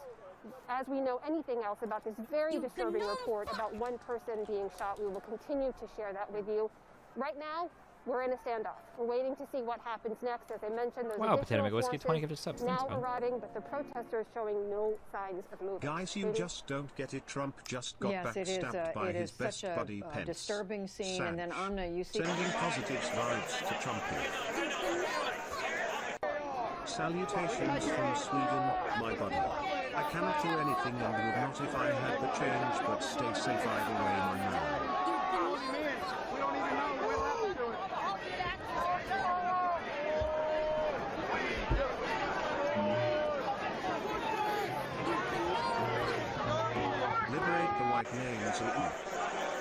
as we know anything else about this very disturbing report about one person being shot, we will continue to share that with you. Right now, we're in a standoff. We're waiting to see what happens next. As I mentioned, there's Wow, additional Potato Mega Whiskey, 20 forces gifted subs. now Thanks, man. arriving, but the protesters showing no signs of movement. Guys, you just don't get it. Trump just got Yes, it is. backstabbed by his best such buddy a Pence. disturbing scene. Sad. And then Amna, you see. Sending positive vibes to Trumpy. Salutations from Sweden, my buddy. I cannot do anything and would not if I had the change, but stay safe either way, my man. Liberate the white names.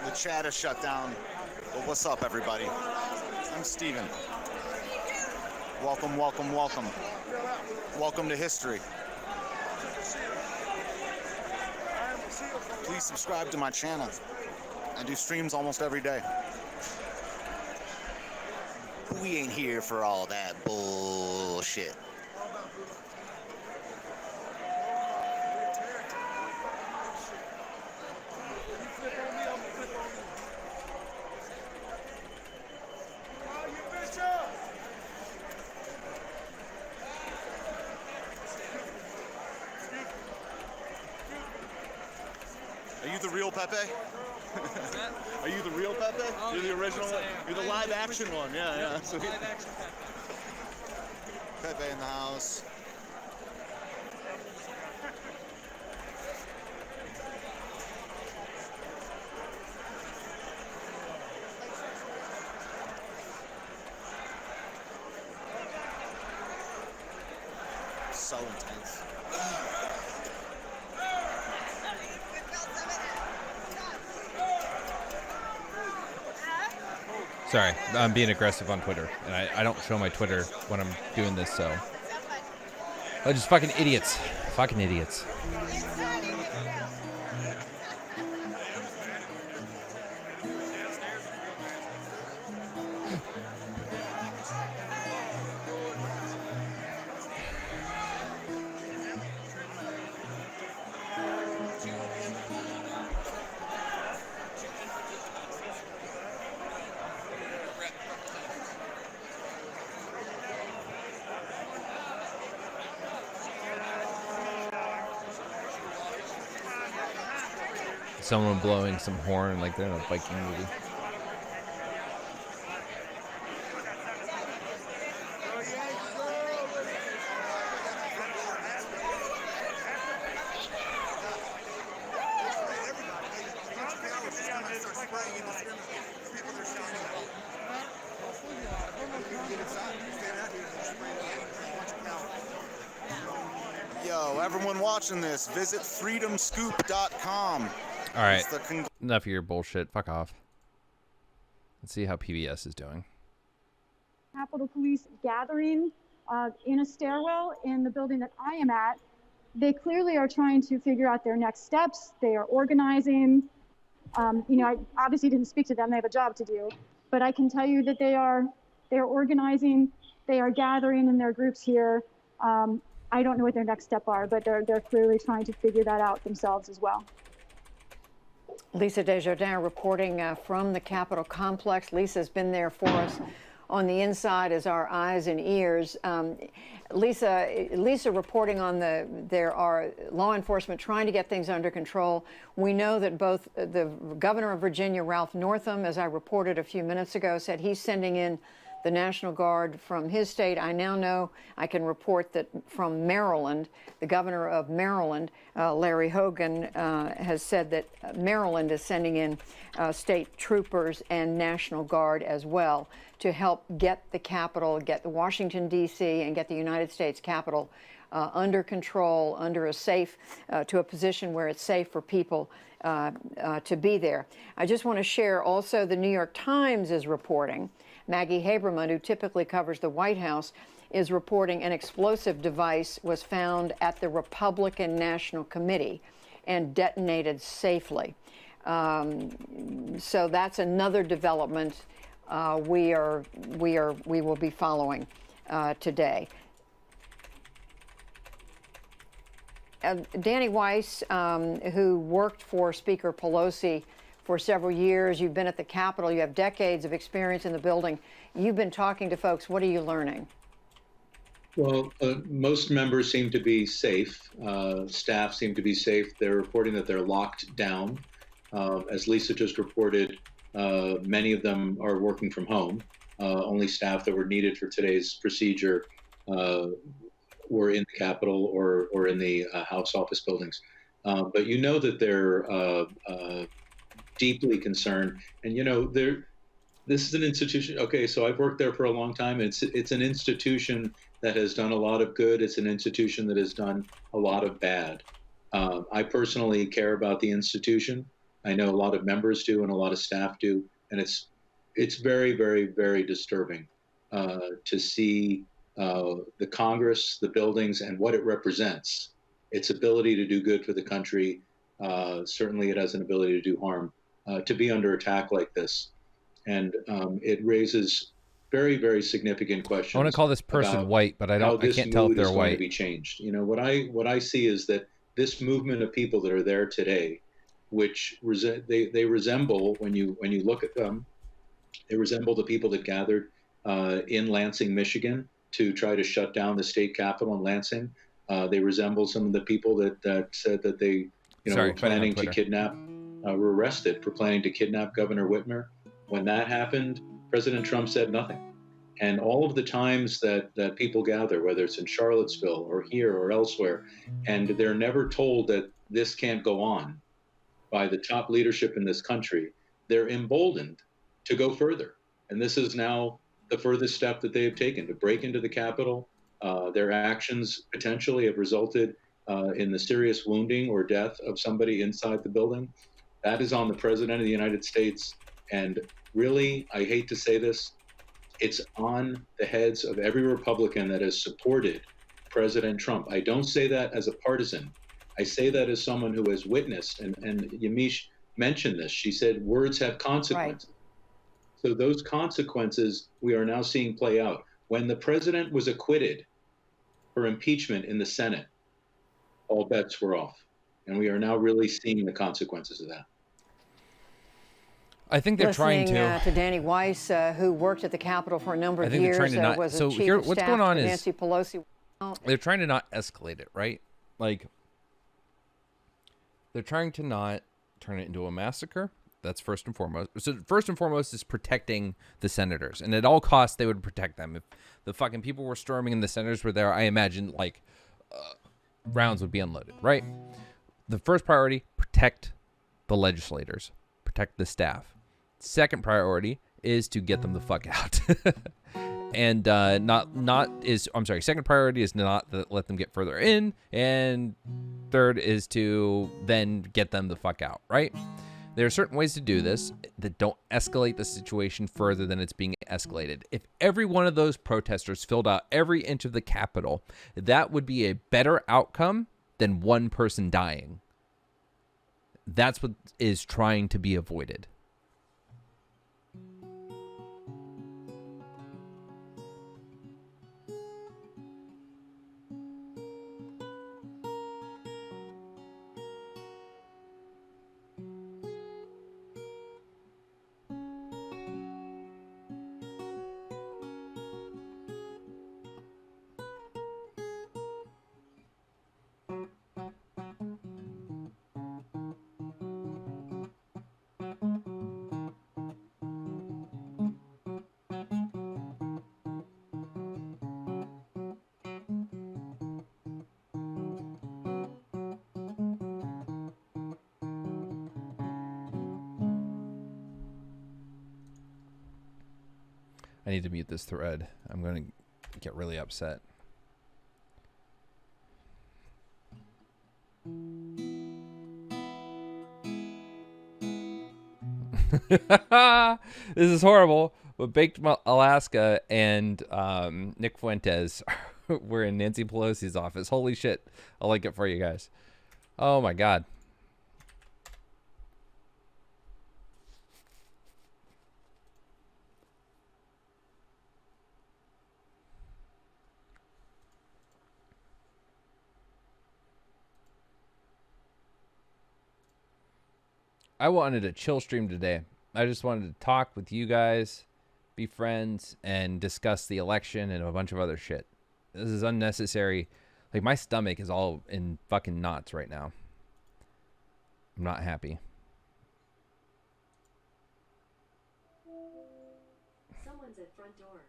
The chat is shut down. Well, what's up, everybody? I'm Steven. Welcome, welcome, welcome. Welcome to history. Please subscribe to my channel. I do streams almost every day. We ain't here for all that bullshit. Are you the real Pepe? Are you the real Pepe? Oh, You're the original one? You're the live action one, yeah. So live action Pepe in the house. So intense. Sorry, I'm being aggressive on Twitter, and I don't show my Twitter when I'm doing this, so. Oh, just fucking idiots. Fucking idiots. Someone blowing some horn like they're in a Viking movie. Yo, everyone watching this, visit freedomscoop.com. All right, enough of your bullshit. Fuck off. Let's see how PBS is doing. Capitol Police gathering in a stairwell in the building that I am at. They clearly are trying to figure out their next steps. They are organizing. I obviously didn't speak to them. They have a job to do. But I can tell you that they're organizing. They are gathering in their groups here. I don't know what their next step are, but they're clearly trying to figure that out themselves as well. Lisa Desjardins reporting from the Capitol complex. Lisa's been there for us on the inside as our eyes and ears. Lisa reporting on there are law enforcement trying to get things under control. We know that both the governor of Virginia, Ralph Northam, as I reported a few minutes ago, said he's sending in the National Guard from his state. I now know I can report that from Maryland, the governor of Maryland, Larry Hogan, has said that Maryland is sending in state troopers and National Guard as well to help get the Capitol, get the Washington, D.C., and get the United States Capitol under control, under a safe, to a position where it's safe for people to be there. I just want to share also the New York Times is reporting. Maggie Haberman, who typically covers the White House, is reporting an explosive device was found at the Republican National Committee and detonated safely. So that's another development we will be following today. Danny Weiss, who worked for Speaker Pelosi for several years, you've been at the Capitol, you have decades of experience in the building. You've been talking to folks. What are you learning? Well, most members seem to be safe. Staff seem to be safe. They're reporting that they're locked down. As Lisa just reported, many of them are working from home. Only staff that were needed for today's procedure were in the Capitol or in the House office buildings. But you know that they're deeply concerned. And, you know, this is an institution. Okay, so I've worked there for a long time. It's an institution that has done a lot of good. It's an institution that has done a lot of bad. I personally care about the institution. I know a lot of members do and a lot of staff do. And it's very, very, very disturbing to see the Congress, the buildings, and what it represents, its ability to do good for the country. Certainly it has an ability to do harm, to be under attack like this. And it raises very, very significant questions. I want to call this person white, but I can't tell if they're white. To be changed. You know, what I see is that this movement of people that are there today, which they resemble, when you look at them, they resemble the people that gathered in Lansing, Michigan, to try to shut down the state capitol in Lansing. They resemble some of the people that said that they, were planning to kidnap were arrested for planning to kidnap Governor Whitmer. When that happened, President Trump said nothing. And all of the times that people gather, whether it's in Charlottesville or here or elsewhere, and they're never told that this can't go on by the top leadership in this country, they're emboldened to go further. And this is now the furthest step that they have taken to break into the Capitol. Their actions potentially have resulted in the serious wounding or death of somebody inside the building. That is on the President of the United States. And really, I hate to say this, it's on the heads of every Republican that has supported President Trump. I don't say that as a partisan. I say that as someone who has witnessed, and Yamiche mentioned this. She said words have consequences. Right. So those consequences we are now seeing play out. When the president was acquitted for impeachment in the Senate, all bets were off. And we are now really seeing the consequences of that. I think they're trying to Danny Weiss, who worked at the Capitol for a number of years, was a chief of staff to Nancy Pelosi. They're trying to not escalate it, right? Like, they're trying to not turn it into a massacre. That's first and foremost. So first and foremost is protecting the senators, and at all costs they would protect them. If the fucking people were storming and the senators were there, I imagine like rounds would be unloaded, right? The first priority: protect the legislators, protect the staff. Second priority is to get them the fuck out. And second priority is not to let them get further in, and third is to then get them the fuck out, right? There are certain ways to do this that don't escalate the situation further than it's being escalated. If every one of those protesters filled out every inch of the Capitol, that would be a better outcome than one person dying. That's what is trying to be avoided. I need to mute this thread. I'm going to get really upset. This is horrible. But Baked Alaska and Nick Fuentes were in Nancy Pelosi's office. Holy shit. I'll link it for you guys. Oh my God. I wanted a chill stream today. I just wanted to talk with you guys, be friends, and discuss the election and a bunch of other shit. This is unnecessary. Like, my stomach is all in fucking knots right now. I'm not happy. Someone's at front door.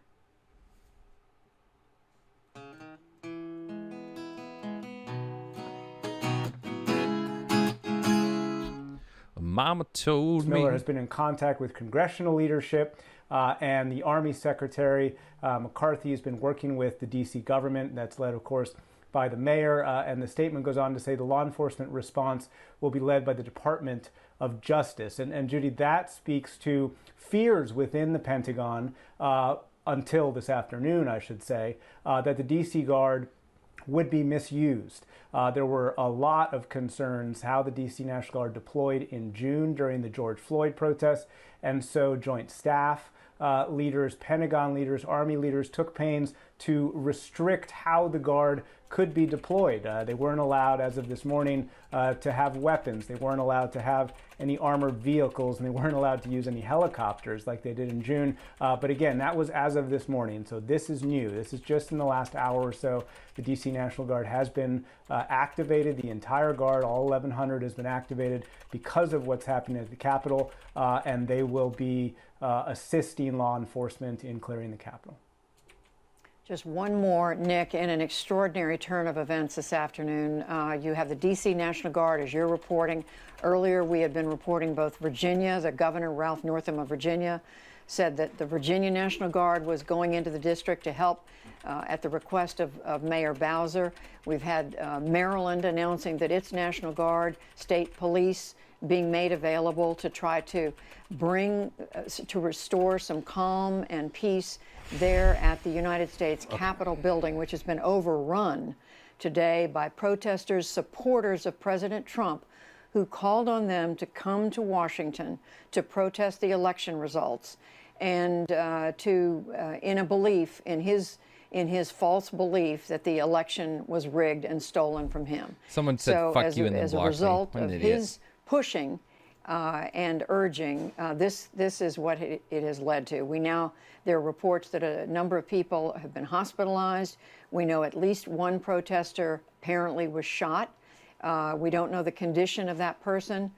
Mama told me. Miller has been in contact with congressional leadership and the Army Secretary. McCarthy has been working with the D.C. government. That's led, of course, by the mayor. And the statement goes on to say the law enforcement response will be led by the Department of Justice. And Judy, that speaks to fears within the Pentagon until this afternoon, I should say, that the D.C. Guard would be misused. There were a lot of concerns how the D.C. National Guard deployed in June during the George Floyd protests, and so Joint Staff leaders, Pentagon leaders, Army leaders took pains to restrict how the Guard could be deployed. They weren't allowed, as of this morning, to have weapons. They weren't allowed to have any armored vehicles, and they weren't allowed to use any helicopters like they did in June. But again, that was as of this morning. So this is new. This is just in the last hour or so. The DC National Guard has been activated. The entire Guard, all 1,100, has been activated because of what's happening at the Capitol, and they will be assisting law enforcement in clearing the Capitol. Just one more, Nick, in an extraordinary turn of events this afternoon. You have the D.C. National Guard, as you're reporting. Earlier, we had been reporting both Virginia, the Governor Ralph Northam of Virginia, said that the Virginia National Guard was going into the district to help at the request of Mayor Bowser. We've had Maryland announcing that its National Guard, state police being made available to try to to restore some calm and peace there at the United States Capitol building, which has been overrun today by protesters, supporters of President Trump, who called on them to come to Washington to protest the election results and in a belief, in his false belief that the election was rigged and stolen from him. Someone said, "Fuck you," and then as a blocked me. result What an of idiot. his pushing and urging, this is what it has led to. There are reports that a number of people have been hospitalized. We know at least one protester apparently was shot. We don't know the condition of that person.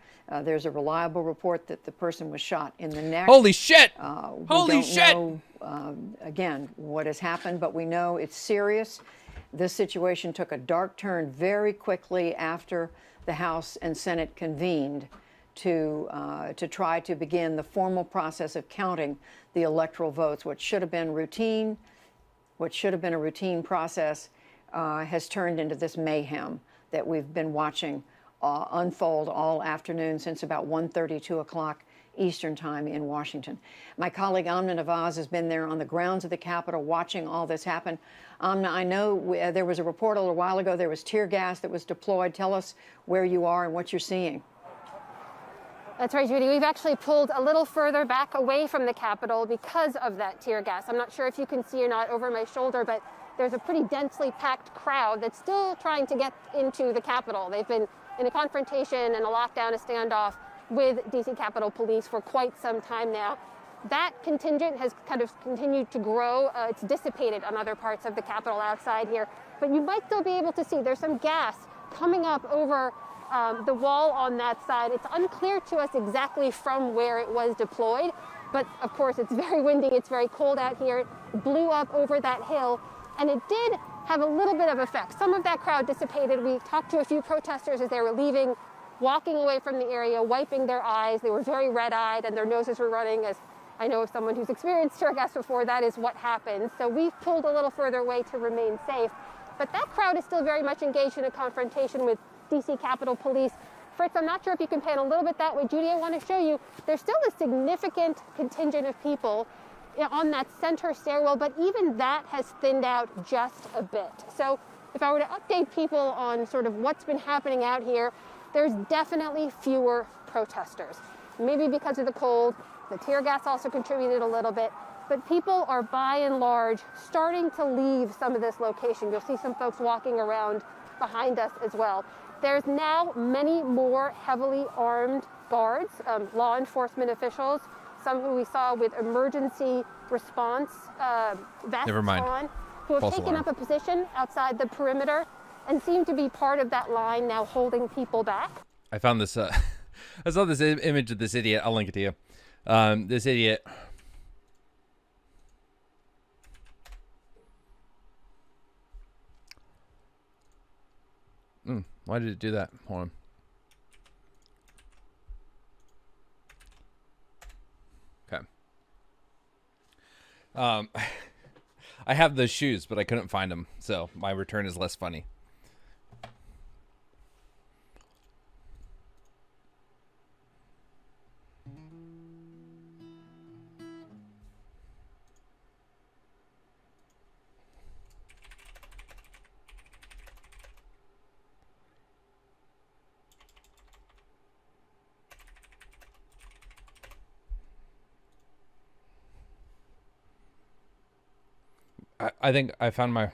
There's a reliable report that the person was shot in the neck. Holy shit! Holy shit! We don't know, again, what has happened, but we know it's serious. This situation took a dark turn very quickly after the House and Senate convened to try to begin the formal process of counting the electoral votes. What should have been a routine process has turned into this mayhem that we've been watching unfold all afternoon since about 1:30, 2 o'clock Eastern Time in Washington. My colleague Amna Nawaz has been there on the grounds of the Capitol watching all this happen. Amna, I know there was a report a little while ago there was tear gas that was deployed. Tell us where you are and what you're seeing. That's right, Judy. We've actually pulled a little further back away from the Capitol because of that tear gas. I'm not sure if you can see or not over my shoulder, but there's a pretty densely packed crowd that's still trying to get into the Capitol. They've been in a confrontation and a lockdown, a standoff with DC Capitol Police for quite some time now. That contingent has kind of continued to grow. It's dissipated on other parts of the Capitol outside here, but you might still be able to see there's some gas coming up over the wall on that side. It's unclear to us exactly from where it was deployed, but of course it's very windy, it's very cold out here. It blew up over that hill, and it did have a little bit of effect. Some of that crowd dissipated. We talked to a few protesters as they were leaving, walking away from the area, wiping their eyes. They were very red-eyed and their noses were running. As I know of someone who's experienced tear gas before, that is what happens. So we've pulled a little further away to remain safe. But that crowd is still very much engaged in a confrontation with DC Capitol Police. Fritz, I'm not sure if you can pan a little bit that way. Judy, I want to show you, there's still a significant contingent of people on that center stairwell, but even that has thinned out just a bit. So if I were to update people on sort of what's been happening out here, there's definitely fewer protesters. Maybe because of the cold, the tear gas also contributed a little bit, but people are by and large starting to leave some of this location. You'll see some folks walking around behind us as well. There's now many more heavily armed guards, law enforcement officials, some who we saw with emergency response vests on, who have taken up a position outside the perimeter and seem to be part of that line now holding people back. I found this, I saw this image of this idiot. I'll link it to you. This idiot. Why did it do that? Hold on. Okay. I have those shoes, but I couldn't find them, so my return is less funny. I think I found my...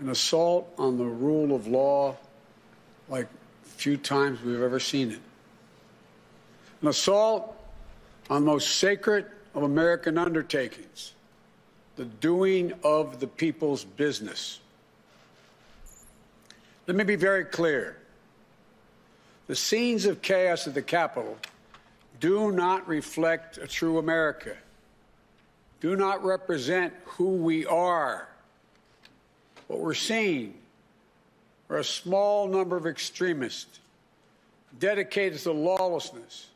an assault on the rule of law like few times we've ever seen it. An assault on the most sacred of American undertakings, the doing of the people's business. Let me be very clear. The scenes of chaos at the Capitol do not reflect a true America, do not represent who we are. What we're seeing are a small number of extremists dedicated to lawlessness.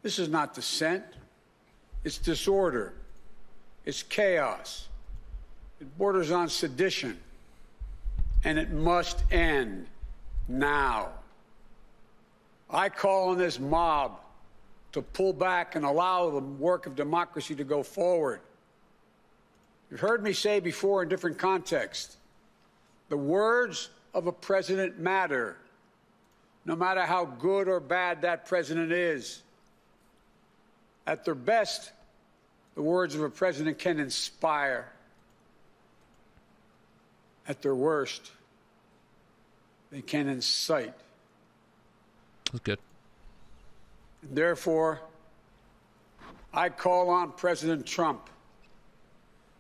This is not dissent. It's disorder. It's chaos. It borders on sedition. And it must end now. I call on this mob to pull back and allow the work of democracy to go forward. You've heard me say before in different contexts, the words of a president matter, no matter how good or bad that president is. At their best, the words of a president can inspire. At their worst, they can incite. That's good. And therefore, I call on President Trump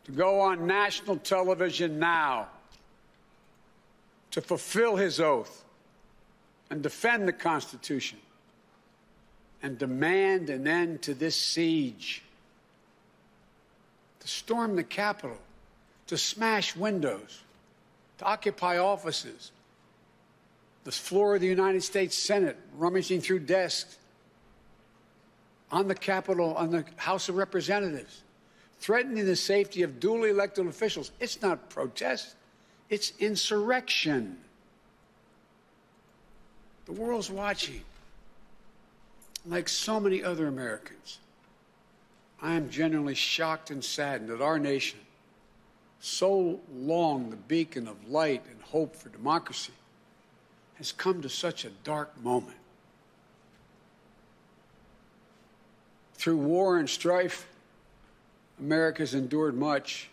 to go on national television now to fulfill his oath and defend the Constitution and demand an end to this siege, to storm the Capitol, to smash windows, to occupy offices, the floor of the United States Senate, rummaging through desks, on the Capitol, on the House of Representatives, threatening the safety of duly elected officials. It's not protest, it's insurrection. The world's watching. Like so many other Americans, I am genuinely shocked and saddened that our nation, so long the beacon of light and hope for democracy, has come to such a dark moment. Through war and strife, America's endured much.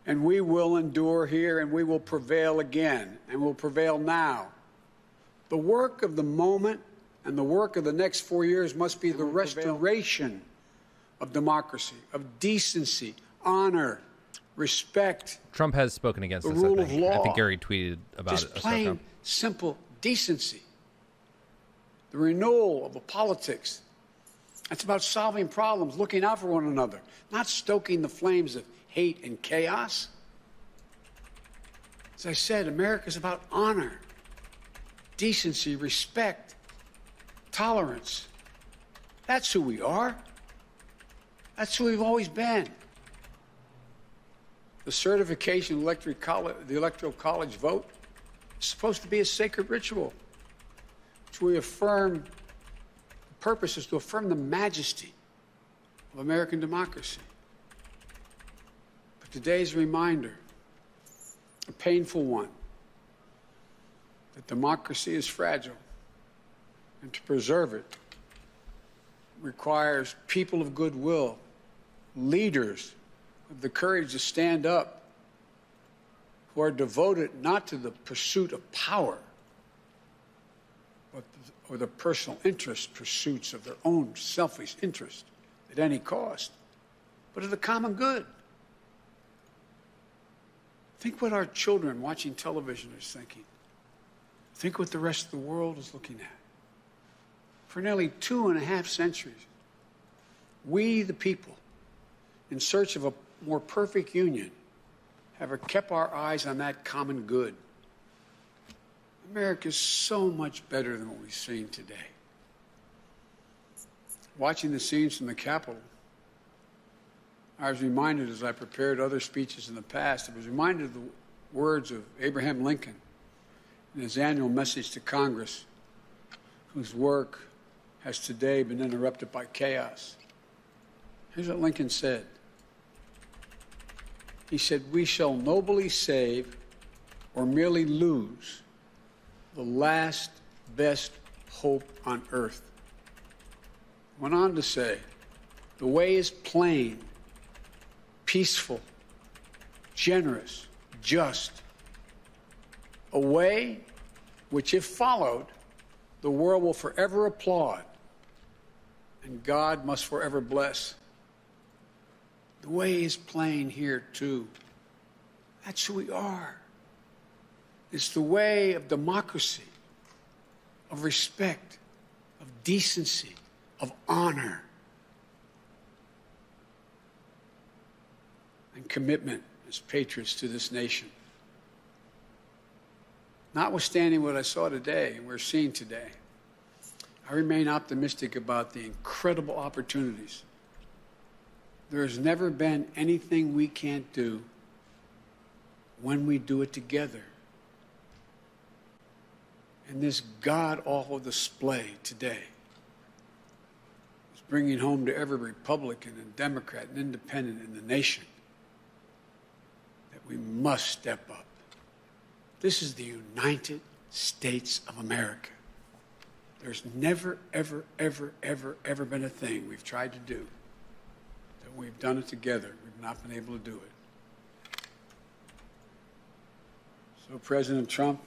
And we will endure here, and we will prevail again, and will prevail now. The work of the moment and the work of the next 4 years must be the restoration of democracy, of decency, honor, respect. Trump has spoken against the this, rule I of think. law. I think Gary tweeted about Just it. plain, simple decency. The renewal of the politics. It's about solving problems, looking out for one another, not stoking the flames of hate and chaos. As I said, America's about honor, decency, respect, tolerance. That's who we are. That's who we've always been. The certification of the Electoral College vote is supposed to be a sacred ritual, which we affirm. The purpose is to affirm the majesty of American democracy. But today's reminder, a painful one, that democracy is fragile, and to preserve it requires people of goodwill, leaders with the courage to stand up, who are devoted not to the pursuit of power, or the personal interest pursuits of their own selfish interest at any cost, but of the common good. Think what our children watching television are thinking. Think what the rest of the world is looking at. For nearly 2.5 centuries, we, the people, in search of a more perfect union, have kept our eyes on that common good. America is so much better than what we've seen today. Watching the scenes from the Capitol, I was reminded, as I prepared other speeches in the past, I was reminded of the words of Abraham Lincoln in his annual message to Congress, whose work has today been interrupted by chaos. Here's what Lincoln said. He said, "We shall nobly save or merely lose the last best hope on earth." Went on to say, "The way is plain, peaceful, generous, just, a way which, if followed, the world will forever applaud and God must forever bless. The way is plain here, too. That's who we are. It's the way of democracy, of respect, of decency, of honor, and commitment as patriots to this nation. Notwithstanding what I saw today and we're seeing today, I remain optimistic about the incredible opportunities. There has never been anything we can't do when we do it together. And this god-awful display today is bringing home to every Republican and Democrat and Independent in the nation that we must step up. This is the United States of America. There's never, ever, ever, ever, ever been a thing we've tried to do that we've done it together. We've not been able to do it. So, President Trump,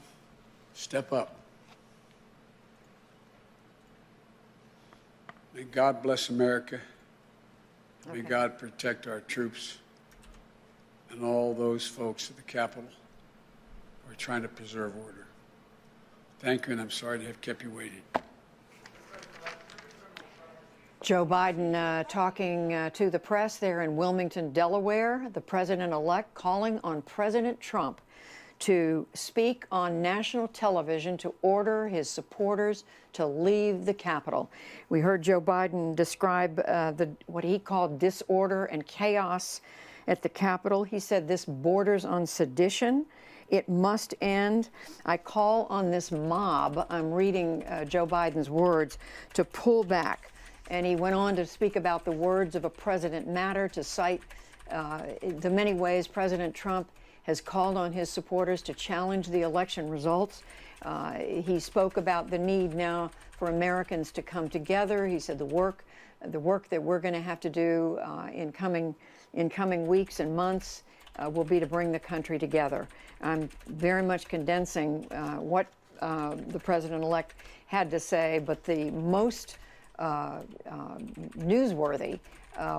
step up. May God bless America. May God protect our troops and all those folks at the Capitol who are trying to preserve order. Thank you, and I'm sorry to have kept you waiting. Joe Biden talking to the press there in Wilmington, Delaware. The president-elect calling on President Trump to speak on national television to order his supporters to leave the Capitol. We heard Joe Biden describe what he called disorder and chaos at the Capitol. He said this borders on sedition. It must end. I call on this mob, I'm reading Joe Biden's words, to pull back. And he went on to speak about the words of a president matter, to cite the many ways President Trump has called on his supporters to challenge the election results. He spoke about the need now for Americans to come together. He said the work that we're going to have to do in coming weeks and months will be to bring the country together. I'm very much condensing what the president-elect had to say, but the most newsworthy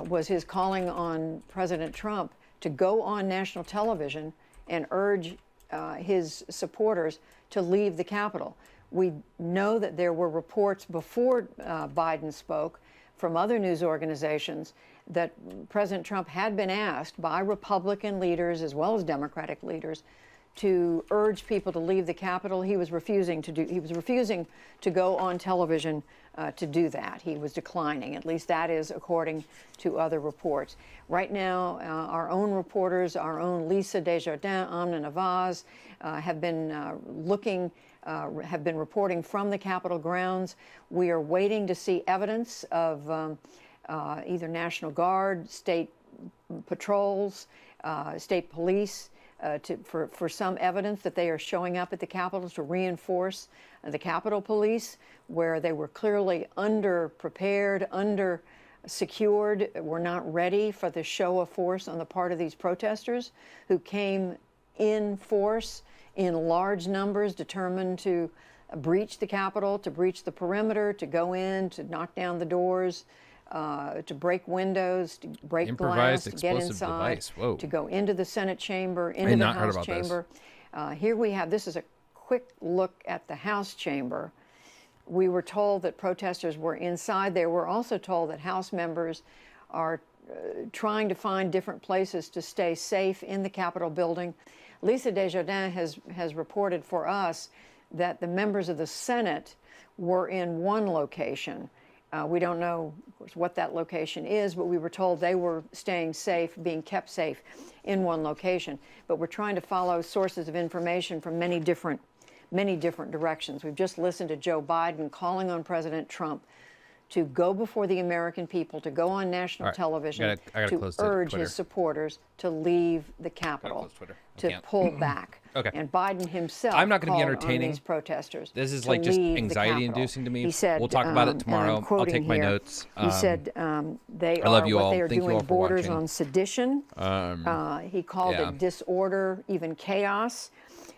was his calling on President Trump to go on national television and urge his supporters to leave the Capitol. We know that there were reports before Biden spoke from other news organizations that President Trump had been asked by Republican leaders as well as Democratic leaders to urge people to leave the Capitol. He was refusing to go on television to do that. He was declining. At least that is according to other reports. Right now, our own reporters, our own Lisa Desjardins, Amna Nawaz, have been reporting from the Capitol grounds. We are waiting to see evidence of either National Guard, state patrols, state police, for some evidence that they are showing up at the Capitol to reinforce the Capitol Police, where they were clearly under-prepared, under-secured, were not ready for the show of force on the part of these protesters who came in force in large numbers, determined to breach the Capitol, to breach the perimeter, to go in, to knock down the doors, to break windows, to break glass, to get inside, to go into the Senate chamber, into the House chamber. Here we have, this is a quick look at the House chamber. We were told that protesters were inside. They were also told that House members are trying to find different places to stay safe in the Capitol building. Lisa Desjardins has reported for us that the members of the Senate were in one location. We don't know, of course, what that location is, but we were told they were staying safe, being kept safe in one location. But we're trying to follow sources of information from many different directions. We've just listened to Joe Biden calling on President Trump to go before the American people, to go on national television, I gotta to urge his supporters to leave the Capitol, to pull back. Okay. And Biden himself I'm not going to be called on entertaining these protesters. This is to like just leave the anxiety-inducing to me. He said, we'll talk about it and tomorrow. I'm I'll quoting take my here, notes. He said they I love are you what all. they are Thank you doing all for borders watching. on sedition. He called it disorder, even chaos.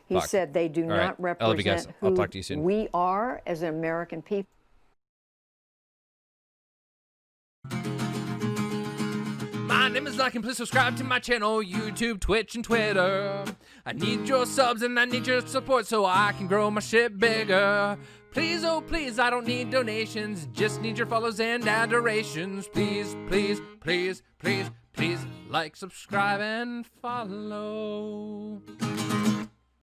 He said they do not represent I'll who talk to you soon. we are as an American people. My name is Larkin. Please subscribe to my channel, YouTube, Twitch, and Twitter. I need your subs and I need your support so I can grow my shit bigger. Please, oh please, I don't need donations, just need your follows and adorations. Please, please, please, please, please, like, subscribe, and follow.